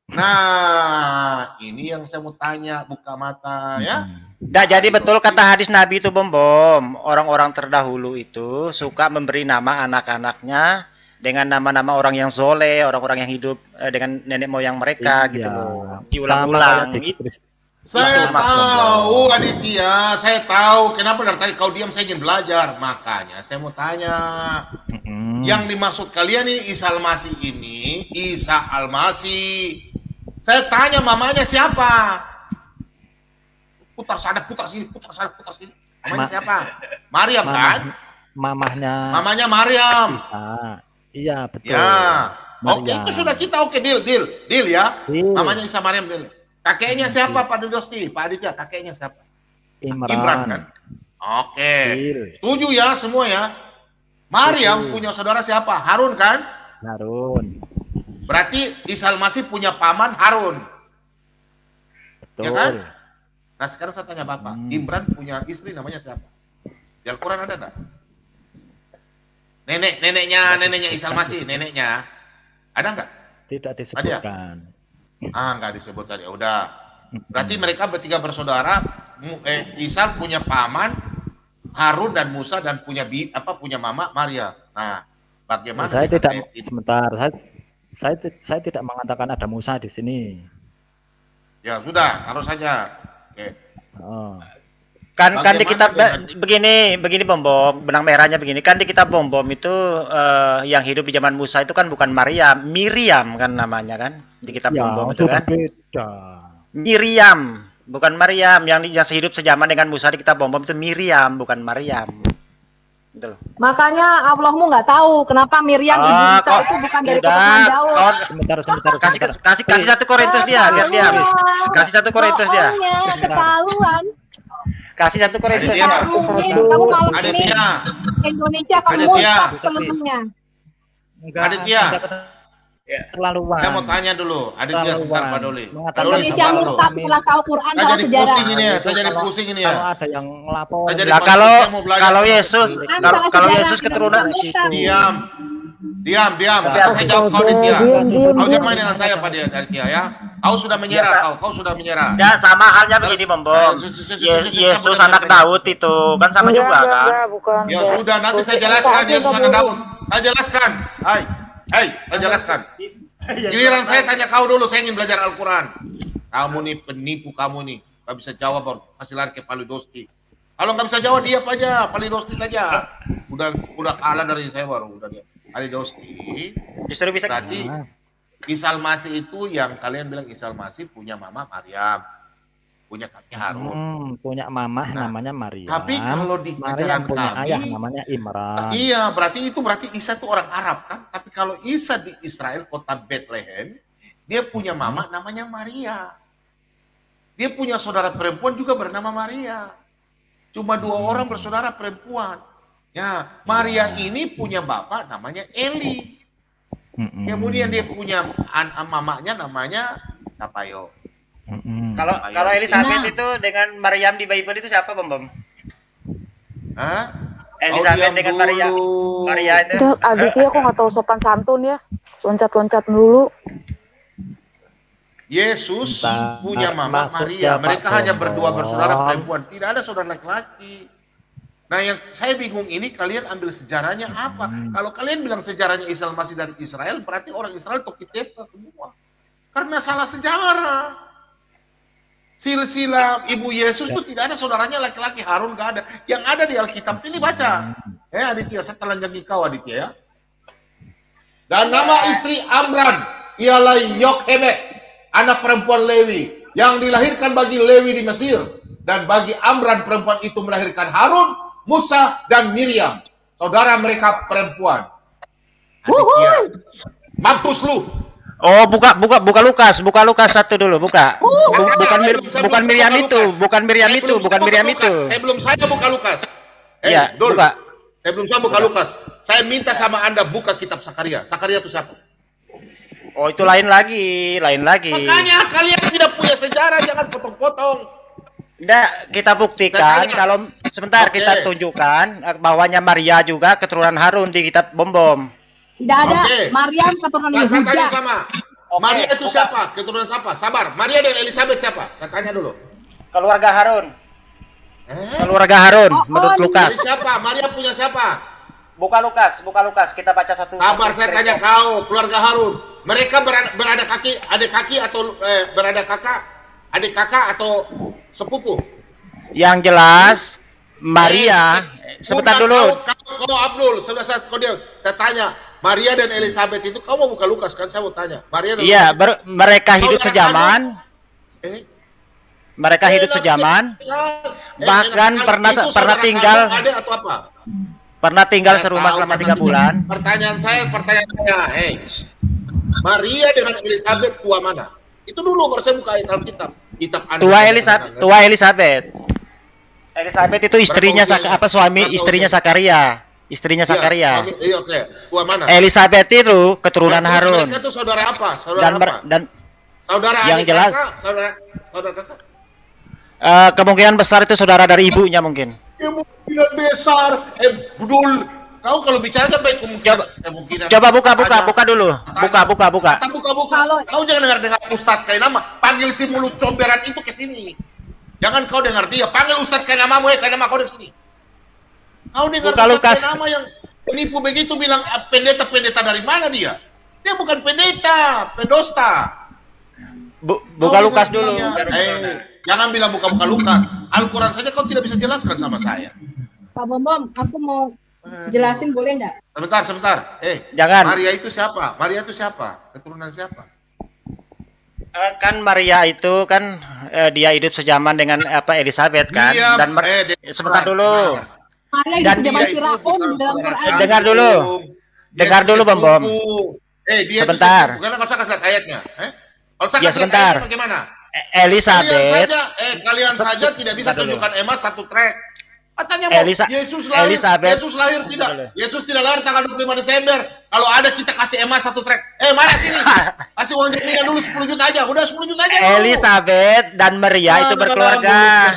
Nah, ini yang saya mau tanya, buka mata ya. Nah, jadi betul kata hadis Nabi itu, Bom. Orang-orang terdahulu itu suka memberi nama anak-anaknya dengan nama-nama orang yang soleh, orang-orang yang hidup dengan nenek moyang mereka gitu loh. Diulang-ulang. Saya tahu Aditya, saya tahu kenapa dari tadi kau diam, saya ingin belajar. Makanya saya mau tanya, yang dimaksud kalian nih Isa Al-Masih ini, Isa Al-Masih. Saya tanya mamanya siapa? Putar sana, putar sini, putar sana, putar sini. Mamanya siapa? Maryam kan? Mamanya Maryam. Iya, betul. Ya. Oke, itu sudah kita deal ya. Mamanya Isa Maryam deal. Kakeknya siapa Pak Dosti? Pak Aditya, kakeknya siapa? Imran kan? Oke. Setuju ya semua ya? Maryam punya saudara siapa? Harun kan? Harun. Berarti Isa Al-Masih punya paman Harun. Betul. Ya kan? Nah sekarang saya tanya Bapak, Imran punya istri namanya siapa? Di Al-Quran ada nggak? Neneknya Isa Al-Masih, neneknya. Ada nggak? Tidak disebutkan. Nggak disebutkan, ya udah. Berarti mereka bertiga bersaudara. Isa punya paman Harun dan Musa dan punya mama Maria. Nah, bagaimana? Saya tidak sebentar. Saya tidak mengatakan ada Musa di sini. Ya sudah, taruh saja. Oke. Kan di kitab begini Bom, benang merahnya begini, kan di kitab Bom itu yang hidup di zaman Musa itu kan bukan Maryam, Miriam kan namanya kan di kitab Bom itu kan. Beda. Miriam, bukan Maryam. Yang hidup sejaman dengan Musa di kitab Bom itu Miriam, bukan Maryam. Gitu loh. Makanya Allahmu nggak tahu kenapa Miriam ibu Isa itu bukan dari keturunan Daud. Sebentar. Kasih 1 Korintus dia, biar dia. Kasih 1 Korintus dia. Ketahuan. Kasih 1 Korintus. Kamu malam ini Indonesia kamu selebihnya. Aditya. Terlaluan. Saya mau tanya dulu, Aditya sebentar Pak Doli. Indonesia murtad setelah tahu Quran tahu sejarah. Saya jadi pusing ini ya. Kalau ada yang melapor. Nah, kalau Yesus keturunan Diam. Saya jawab kau Aditya. Kau jangan main dengan saya Pak Aditya ya. Kau sudah menyerah, kau sudah menyerah. Ya sama halnya begini Bom. Yesus anak Daud itu kan sama juga kan. Ya sudah, nanti saya jelaskan Yesus anak Daud. Saya jelaskan. Hai, saya jelaskan. Giliran saya tanya kau dulu, saya ingin belajar Al-Quran. Kamu nih penipu kamu nih. Gak bisa jawab baru kasih lari ke Palidosti. Kalau nggak bisa jawab diam aja, Palidosti saja. Udah kalah dari saya baru udah dia. Palidosti. Justru bisa berarti Isa Al-Masih itu yang kalian bilang Isa Al-Masih punya mama Maryam, punya kakek Harun, punya mamah namanya Maryam. Tapi kalau di ajaran punya kami, ayah namanya Imran. Iya, berarti Isa itu orang Arab kan? Tapi kalau Isa di Israel kota Bethlehem, dia punya mama namanya Maria. Dia punya saudara perempuan juga bernama Maria. Cuma 2 orang bersaudara perempuan. Ya, Maria ini punya bapak namanya Eli. Kemudian dia punya mamanya namanya siapa yo? Kalau Elizabeth itu dengan Maryam di Bible itu siapa Bom? Hah? Elizabeth dengan Maria itu. Udah, Aditya kok nggak tahu sopan santun ya? Loncat-loncat dulu. Yesus punya mama Maria. Mereka hanya berdua bersaudara perempuan. Tidak ada saudara laki-laki. Nah yang saya bingung ini kalian ambil sejarahnya apa? Kalau kalian bilang sejarahnya Isa Al-Masih dari Israel, berarti orang Israel tokitesta semua. Karena salah sejarah. Silsilah ibu Yesus itu tidak ada saudaranya laki-laki, Harun gak ada. Yang ada di Alkitab ini baca. Aditya, saya telanjangi kau Aditya ya. Dan nama istri Amran ialah Yokhebed, anak perempuan Lewi, yang dilahirkan bagi Lewi di Mesir. Dan bagi Amran perempuan itu melahirkan Harun, Musa, dan Miriam, saudara mereka perempuan. Aditya, mampus lu. Oh, buka Lukas 1 dulu, buka. Bukan Miriam itu. Sebelum saya buka Lukas. Iya, buka. Sebelum saya buka Lukas, saya minta sama Anda buka kitab Sakaria. Sakaria itu siapa? Oh, itu lain lagi, lain lagi. Makanya kalian tidak punya sejarah, jangan potong-potong. Enggak, kita buktikan kalau sebentar kita tunjukkan bahwanya Maria juga keturunan Harun di kitab Bom-Bom. Tidak ada. Maryam keturunan Saya tanya Yehuda. sama. Maria itu siapa? Keturunan siapa? Sabar. Maria dan Elizabeth siapa? Saya tanya dulu. Keluarga Harun. Keluarga Harun menurut Lukas. Dari siapa? Maria punya siapa? Buka Lukas, buka Lukas. Kita baca satu. Sabar, saya tanya kau, keluarga Harun. Mereka berada adik kaki atau berada kakak, adik kakak atau sepupu? Yang jelas Maria. Sebentar dulu. Kalau Abdul, saya tanya, Maria dan Elizabeth itu kau mau buka Lukas kan? Saya mau tanya. Maria dan Iya, mereka hidup sejaman. Mereka hidup sejaman. Bahkan pernah tinggal. Ada atau apa? Pernah tinggal serumah selama 3 bulan. Pertanyaan saya, Maria dengan Elizabeth tua mana? Itu dulu kalau saya buka Alkitab. Tua Elizabeth. Elizabeth itu istrinya suami istrinya Zakaria. Istrinya Zakaria. Iya, oke. Tua mana? Elizabeth itu keturunan Harun. Mereka itu saudara apa? Saudara apa? Dan saudara yang adik jelas kakak, saudara kakak. Kemungkinan besar itu saudara dari ibunya mungkin. Kemungkinan besar, Budul. Kau kalau bicara kan baik kemungkinan. Coba buka dulu. Buka. Kau jangan dengar Ustadz kayak nama. Panggil si mulut comberan itu ke sini. Jangan kau dengar dia. Panggil Ustadz kayak namamu, kayak nama kau di sini. Kau dengar Ustadz kayak nama yang penipu begitu bilang pendeta dari mana dia? Dia bukan pendeta, pendosta. Buka Lukas dulu. Jangan bilang buka Lukas. Al-Quran saja kau tidak bisa jelaskan sama saya. Pak Bom, aku mau jelasin boleh enggak? Sebentar. Jangan. Maria itu siapa? Keturunan siapa? Kan Maria itu kan dia hidup sejaman dengan Elizabeth kan? Dan sebentar dulu. Maria hidup sejaman Firaun di dalam Quran. Dengar dulu Bom. Sebentar. Bukan kau usah kasih ayatnya. Kalau saya kasih sebentar. ayatnya bagaimana? Elizabeth. Kalian saja tidak bisa tunjukkan emas satu track. Katanya Yesus lahir tidak. Yesus tidak lahir tanggal 25 Desember. Kalau ada kita kasih emas satu track. Mana sini? Kasih uang jaminan dulu 10 juta aja. Udah 10 juta aja. Elizabeth dan Maria itu berkeluarga.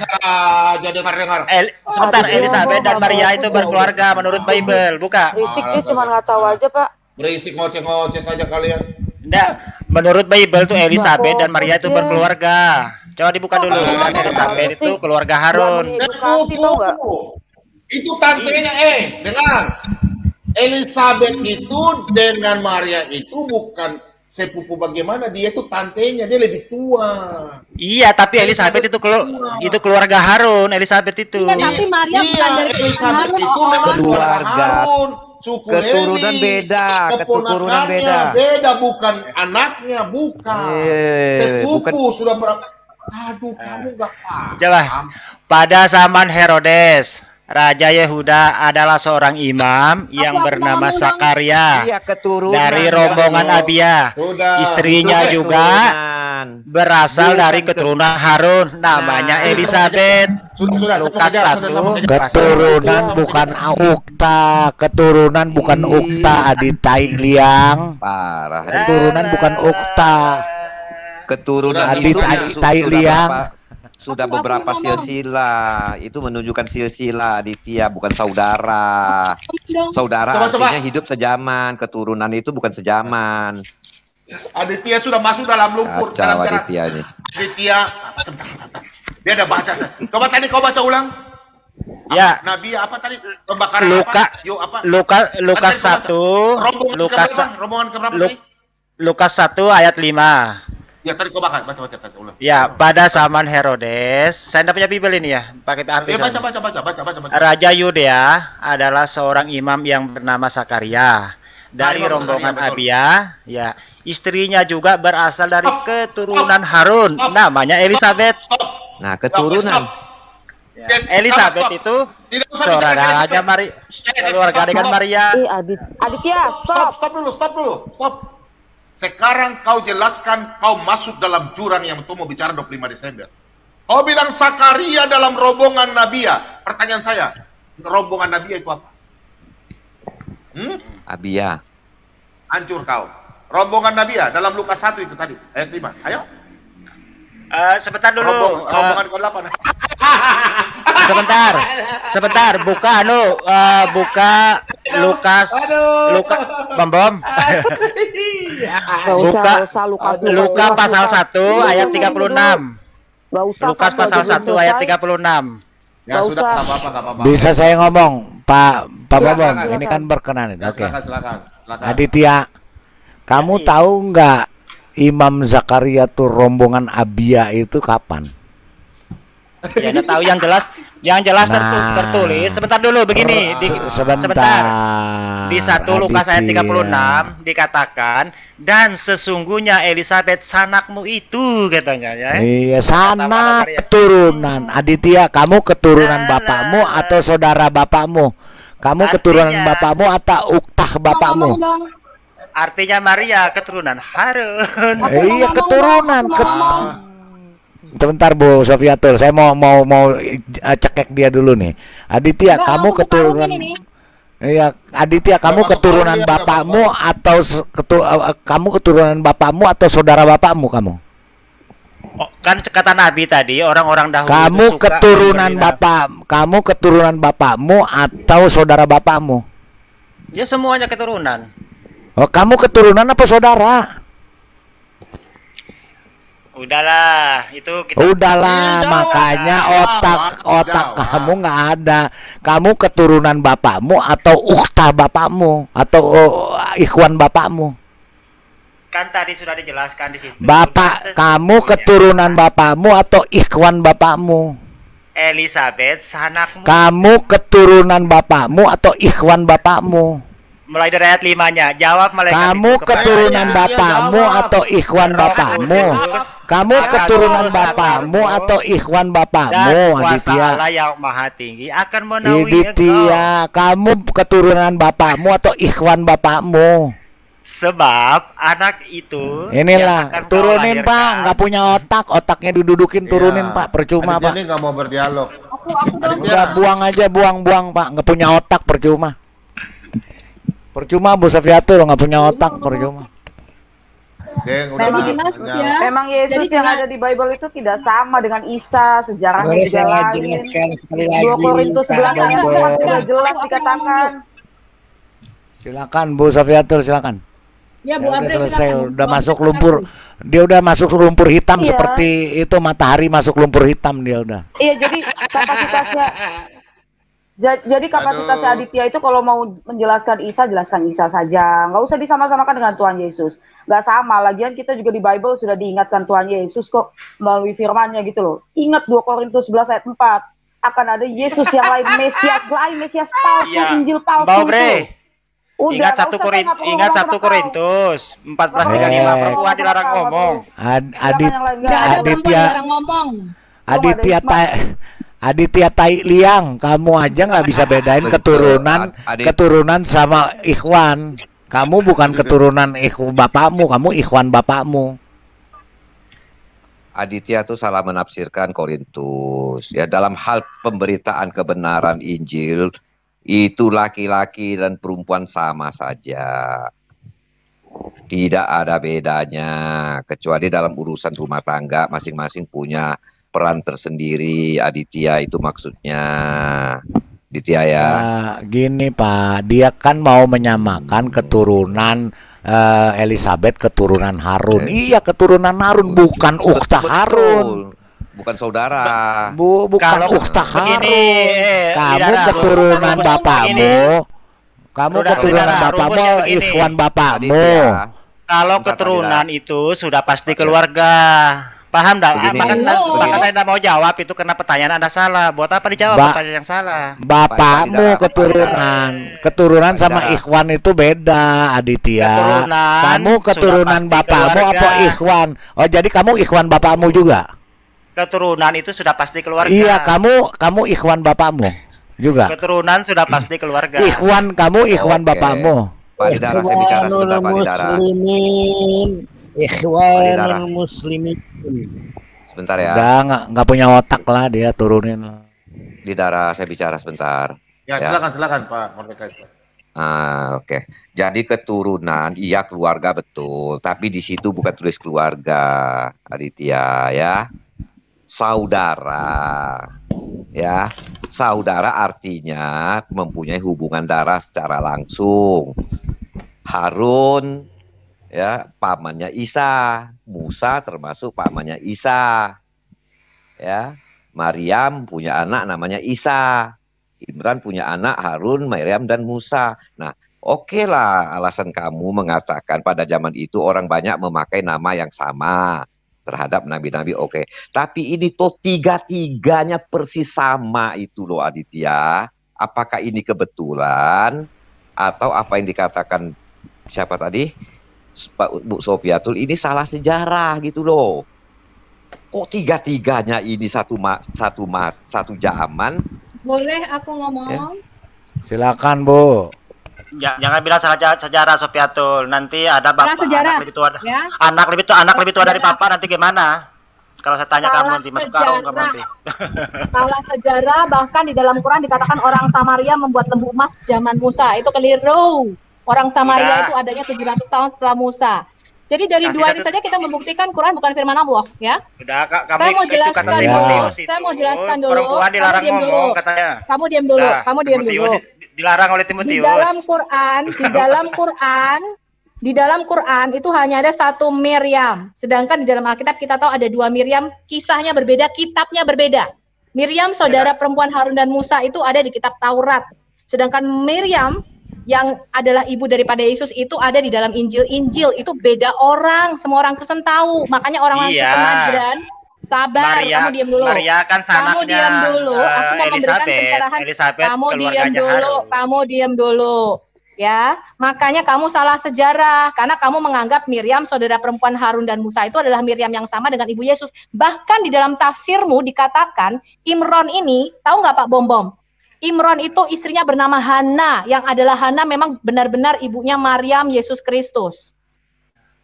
Dengar. Sebentar, Elizabeth dan Maria itu berkeluarga menurut Bible. Buka. Berisik dia cuma nggak tahu aja, Pak. Berisik ngoceh-ngoceh saja kalian. Enggak, menurut Bible tuh Elizabeth dan Maria itu berkeluarga. Coba dibuka dulu. Kan Elizabeth itu keluarga Harun. Itu tantenya, dengar. Elizabeth itu dengan Maria itu bukan sepupu bagaimana, dia itu tantenya, dia lebih tua. Iya, tapi Elizabeth itu keluarga Harun, Elizabeth itu. Iya, tapi Maria bukan dari Elizabeth itu memang keluarga Harun. Suku keturunan Lewi, keturunan beda, bukan anaknya, bukan. Sepupu sudah berapa? Aduh, kamu nggak paham. Coba, pada zaman Herodes, Raja Yehuda adalah seorang imam yang bernama Zakaria dari rombongan Abia. Istrinya juga berasal dari keturunan Harun, namanya Elizabeth. Lukas 1. Keturunan bukan Ukta Aditai Liang. Parah. Keturunan bukan Ukta. Keturunan Aditai Liang. Sudah beberapa silsilah, itu menunjukkan silsilah Aditya, bukan saudara. Saudara artinya hidup sejaman, keturunan itu bukan sejaman. Aditya sudah masuk dalam lumpur. Kacau Aditya ini. Aditya, sebentar. Dia ada baca. Coba tadi kau baca ulang. Ya. Nabi apa tadi? Pembakaran apa? Lukas 1. Rombongan keberapa tadi? Lukas 1 ayat 5. Ya tadi kau baca ulang. Ya, pada zaman Herodes, saya tidak punya Bible ini ya, pakai HP. Ya, baca. Raja Yudea adalah seorang imam yang bernama Zakaria dari rombongan Abia. Ya, istrinya juga berasal dari keturunan Harun, namanya Elizabeth. Nah, keturunan. Elizabeth itu saudaranya Maria, keluarga dengan Maria. Aditya, stop dulu. Sekarang kau jelaskan, kau masuk dalam jurang yang mau bicara 25 Desember. Kau bilang Zakaria dalam rombongan Nabia. Pertanyaan saya, rombongan Nabia itu apa? Abia. Hancur kau. rombongan Nabi ya dalam Lukas 1 itu tadi ayat 5. Ayo. Sebentar dulu. Rombongan ke-8. Sebentar. Buka buka Lukas. Bom. Buka Lukas pasal 1 ayat 36. Lukas pasal 1 ayat 36. Ya sudah, enggak apa-apa. Bisa saya ngomong, Pak Bambang? Ini kan berkenan. Oke. Silakan. Aditya, kamu tahu nggak Imam Zakaria tuh rombongan Abia itu kapan? Ya, Anda tahu yang jelas tertulis. Sebentar dulu begini. Sebentar. Di 1 Lukas ayat 36 dikatakan, dan sesungguhnya Elisabeth sanakmu itu, katanya ya. Iya, sanak keturunan. Aditya, kamu keturunan bapakmu atau saudara bapakmu? Kamu keturunan bapakmu atau uktah bapakmu? Artinya Maria keturunan Harun. Iya, keturunan. Sebentar Bu Sofiatul, saya mau cekek dia dulu nih. Aditya, kamu keturunan. Iya, Aditya, kamu keturunan bapakmu atau kamu keturunan bapakmu atau saudara bapakmu kamu? Oh, kan kata Nabi tadi orang-orang dahulu. Kamu keturunan bapakmu atau saudara bapakmu? Ya semuanya keturunan. Oh, kamu keturunan apa saudara? Udahlah, itu kita. Udahlah, makanya otak kamu nggak ada. Kamu keturunan bapakmu atau uktah bapakmu atau ikhwan bapakmu? Kan tadi sudah dijelaskan di situ. Kamu keturunan bapakmu atau ikhwan bapakmu? Elisabeth sanakmu. Kamu keturunan bapakmu atau ikhwan bapakmu? Mulai dari ayat 5-nya, jawab malaikat. Kamu keturunan bapakmu atau ikhwan bapakmu? Kamu keturunan bapakmu atau ikhwan bapakmu, Aditya? Dan kuasa yang maha tinggi akan menaungi Aditya, kamu keturunan bapakmu atau ikhwan bapakmu? Sebab anak itu inilah turunin Pak, nggak punya otaknya didudukin, turunin Pak, percuma Pak. Ini nggak mau berdialog. Udah buang aja, buang Pak, nggak punya otak, percuma. Percuma Bu Sofiatul nggak punya otak, percuma. Memang Yesus yang ada di Bible itu tidak sama dengan Isa, sejarahnya juga lain. 2 Korintus 11 ayat 4 sudah jelas dikatakan. Silakan Bu Sofiatul, silakan. Ya, Bu Andre, selesai, udah masuk lumpur. Dia udah masuk lumpur hitam seperti itu, matahari masuk lumpur hitam dia udah. Iya, jadi kapasitasnya Aditya itu kalau mau menjelaskan Isa, jelaskan Isa saja. Nggak usah disama-samakan dengan Tuhan Yesus. Nggak sama. Lagian kita juga di Bible sudah diingatkan Tuhan Yesus kok melalui firman-Nya gitu loh. Ingat 2 Korintus 11 ayat 4. Akan ada Yesus yang lain, Mesias palsu, Injil palsu. Udah, ingat 1 Korintus 14:35. Perempuan dilarang ngomong. Aditya Tai Liang, kamu aja nggak bisa bedain keturunan sama ikhwan. Kamu bukan keturunan bapakmu, kamu ikhwan bapakmu. Aditya tuh salah menafsirkan Korintus. Ya, dalam hal pemberitaan kebenaran Injil itu laki-laki dan perempuan sama saja. Tidak ada bedanya, kecuali dalam urusan rumah tangga masing-masing punya peran tersendiri. Aditya itu maksudnya. Aditya ya. Gini Pak, dia kan mau menyamakan keturunan Elisabeth keturunan Harun. Iya, keturunan Harun, bukan ukhta Harun. Bukan saudara. Bukan ukhta Harun. Kamu keturunan bapakmu. Kamu keturunan bapakmu, ikhwan bapakmu. Kalau keturunan itu sudah pasti keluarga. Paham enggak? Maka saya tidak mau jawab itu karena pertanyaan Anda salah. Buat apa dijawab pertanyaan yang salah? Bapakmu keturunan sama ikhwan itu beda, Aditya. Kamu keturunan bapakmu apa ikhwan? Oh, jadi kamu ikhwan bapakmu juga? Keturunan itu sudah pasti keluarga. Iya, kamu ikhwan bapakmu juga. Keturunan sudah pasti keluarga. Ikhwan ikhwan bapakmu. Pak Didara, saya bicara sebentar Pak Didara. Ikhwanul muslimin. Sebentar ya. Udah nggak punya otak lah dia, turunin. Didara, saya bicara sebentar. Ya, silakan Pak Mordecai. Oke. Jadi keturunan, iya keluarga betul, tapi di situ bukan tulis keluarga, Aditya ya. Saudara. Ya. Saudara artinya mempunyai hubungan darah secara langsung. Harun ya pamannya Isa, Musa termasuk pamannya Isa. Ya. Maryam punya anak namanya Isa. Imran punya anak Harun, Maryam, dan Musa. Nah, oke lah alasan kamu mengatakan pada zaman itu orang banyak memakai nama yang sama terhadap nabi-nabi. Oke. Tapi ini tuh tiga-tiganya persis sama itu loh Aditya. Apakah ini kebetulan atau apa yang dikatakan siapa tadi? Bu Sofiatul ini salah sejarah gitu loh. Kok tiga-tiganya ini satu zaman? Boleh aku ngomong? Ya. Silakan, Bu. Jangan bilang salah sejarah Sofiatul. Nanti ada bapak sejarah, anak lebih tua. Ya? Anak lebih tua dari papa nanti gimana? Kalau saya tanya kamu nanti masuk karung kamu nanti. Salah sejarah, bahkan di dalam Quran dikatakan orang Samaria membuat lembu emas zaman Musa. Itu keliru. Orang Samaria itu adanya 700 tahun setelah Musa. Jadi dari dua ini saja kita membuktikan Quran bukan firman Allah, ya. Udah, Kak, saya mau jelaskan dulu. Saya mau jelaskan dulu. Perempuan dilarang ngomong katanya. Kamu diam dulu. Kamu diam dulu. Dilarang oleh Timotius. Di dalam Quran itu hanya ada satu Miriam. Sedangkan di dalam Alkitab kita tahu ada dua Miriam, kisahnya berbeda, kitabnya berbeda. Miriam saudara perempuan Harun dan Musa itu ada di kitab Taurat. Sedangkan Miriam yang adalah ibu daripada Yesus itu ada di dalam Injil. Itu beda orang, semua orang Kristen tahu. Makanya orang-orang Kristen Najran, sabar, kamu diam dulu. Maria kan kamu diam dulu. Aku mau memberikan pencerahan. Kamu diam dulu. Ya, makanya kamu salah sejarah karena kamu menganggap Miriam saudara perempuan Harun dan Musa itu adalah Miriam yang sama dengan ibu Yesus. Bahkan di dalam tafsirmu dikatakan Imron ini, tahu nggak Pak Bom? Imron itu istrinya bernama Hana, yang adalah Hana memang benar-benar ibunya Maryam Yesus Kristus.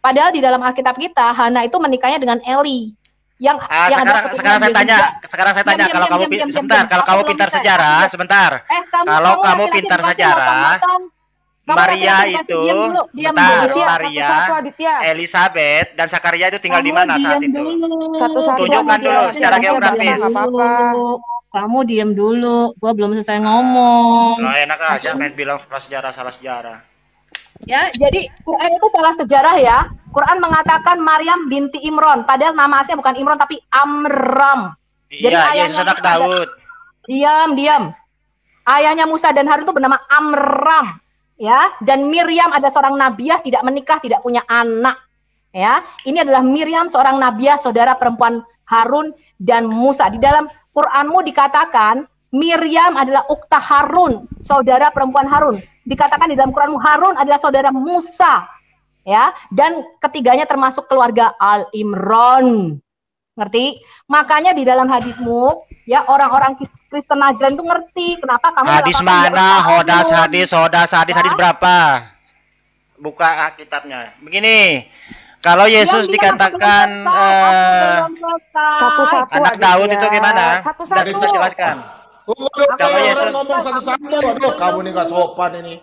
Padahal di dalam Alkitab kita, Hana itu menikahnya dengan Eli. Sekarang saya tanya, kalau kamu pintar sejarah, sebentar. Kalau kamu pintar sejarah, Maria itu, Maria, Elizabeth, dan Zakaria itu tinggal di mana saat itu? Tunjukkan dulu secara geografis. Kamu diam dulu, gua belum selesai ngomong. Nah, enak aja main bilang salah sejarah. Ya, jadi Quran itu salah sejarah ya. Quran mengatakan Maryam binti Imron, padahal nama aslinya bukan Imron tapi Amram. Jadi ayahnya anak Daud. Diam. Ayahnya Musa dan Harun itu bernama Amram, ya. Dan Miriam ada seorang nabiah tidak menikah, tidak punya anak, ya. Ini adalah Miriam seorang nabiah, saudara perempuan Harun dan Musa. Di dalam Quranmu dikatakan Miriam adalah ukta Harun, saudara perempuan Harun. Dikatakan di dalam Quranmu Harun adalah saudara Musa, ya. Dan ketiganya termasuk keluarga Al-Imran. Ngerti? Makanya di dalam hadismu, ya orang-orang Kristen Najran itu ngerti kenapa kamu hadis mana? Hadis berapa? Buka kitabnya. Begini. Kalau Yesus dikatakan anak Daud itu gimana? Sudah jelaskan. Kalau Yesus ngomong satu-satu, aduh kamu ini nggak sopan ini.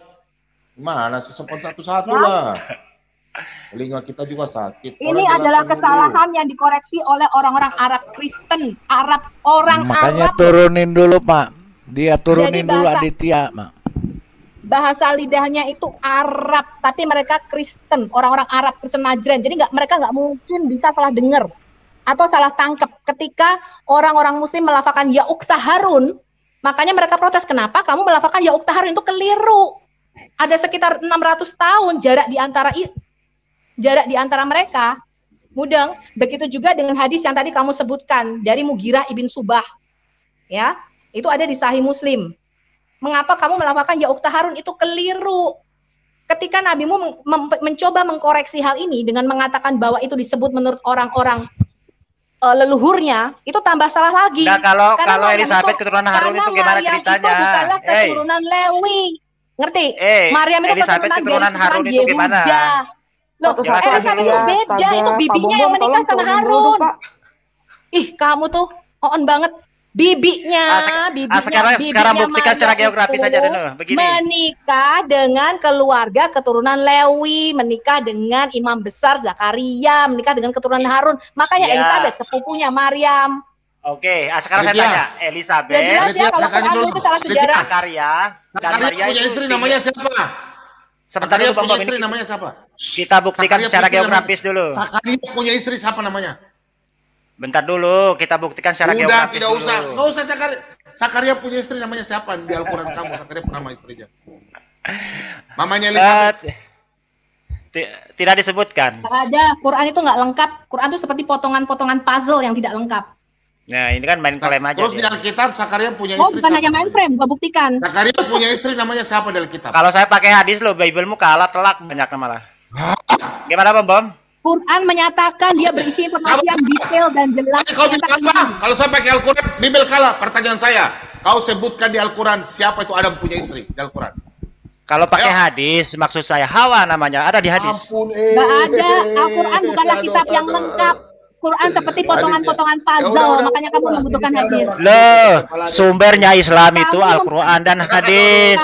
Gimana sih sopan satu-satu lah. Telinga kita juga sakit. Ini adalah kesalahan yang dikoreksi oleh orang-orang Arab Kristen, Makanya turunin dulu Pak. Dia turunin dulu Aditya, Mak. Bahasa lidahnya itu Arab, tapi mereka Kristen, orang-orang Arab Kristen Najran. Jadi mereka nggak mungkin bisa salah dengar atau salah tangkap ketika orang-orang Muslim melafalkan ya ukta Harun. Makanya mereka protes, kenapa kamu melafalkan ya ukta Harun, itu keliru. Ada sekitar 600 tahun jarak di antara mereka. Mudeng. Begitu juga dengan hadis yang tadi kamu sebutkan dari Mughirah ibn Subah. Ya, itu ada di Sahih Muslim. Mengapa kamu melafalkan ya ukta Harun, itu keliru. Ketika nabimu mencoba mengkoreksi hal ini dengan mengatakan bahwa itu disebut menurut orang-orang leluhurnya, itu tambah salah lagi. Nah, kalau Elizabeth keturunan Harun itu gimana ceritanya? Itu bukanlah keturunan Lewi. Ngerti? Maryam itu keturunan Harun itu gimana? Loh, Elizabeth itu beda, itu bibinya yang menikah sama Harun. Ih, kamu tuh on banget. bibinya sekarang buktikan secara geografis saja dulu. Begini. Menikah dengan keluarga keturunan Lewi, menikah dengan imam besar Zakaria, menikah dengan keturunan Harun. Makanya Elizabeth sepupunya Maryam. Oke, sekarang saya tanya, Elizabeth. Ya, kalau Quran itu salah sejarah. Zakaria dan Maria punya istri namanya siapa? Sebentar dulu, punya istri namanya siapa? Kita buktikan secara geografis dulu. Zakaria punya istri siapa namanya? Bentar dulu, kita buktikan secara geografis tidak dulu. usah. Nggak usah Zakaria punya istri namanya siapa di Al-Quran kamu? Zakaria pun nama istrinya. Mamanya Elizabeth. Tidak disebutkan. Ada, Quran itu nggak lengkap. Quran itu seperti potongan-potongan puzzle yang tidak lengkap. Nah, ini kan main klaim aja. Terus di Alkitab Zakaria punya istri. Bukan hanya main frame, gua buktikan. Zakaria punya istri namanya siapa di Alkitab? Kalau saya pakai hadis lo, Biblemu kalah telak banyak malah. Gimana, Bom? Quran menyatakan dia berisi informasi yang detail dan jelas. Kau bilang apa? Kalau saya pakai Al-Quran, Bible kalah. Pertanyaan saya, kau sebutkan di Al-Quran siapa itu Adam punya istri di Al-Quran? Kalau pakai hadis, maksud saya Hawa namanya, ada di hadis. Nggak ada. Al-Quran bukanlah kitab yang lengkap. Quran seperti potongan-potongan puzzle, makanya kamu membutuhkan hadis. Loh, sumbernya Islam itu Al-Quran dan hadis.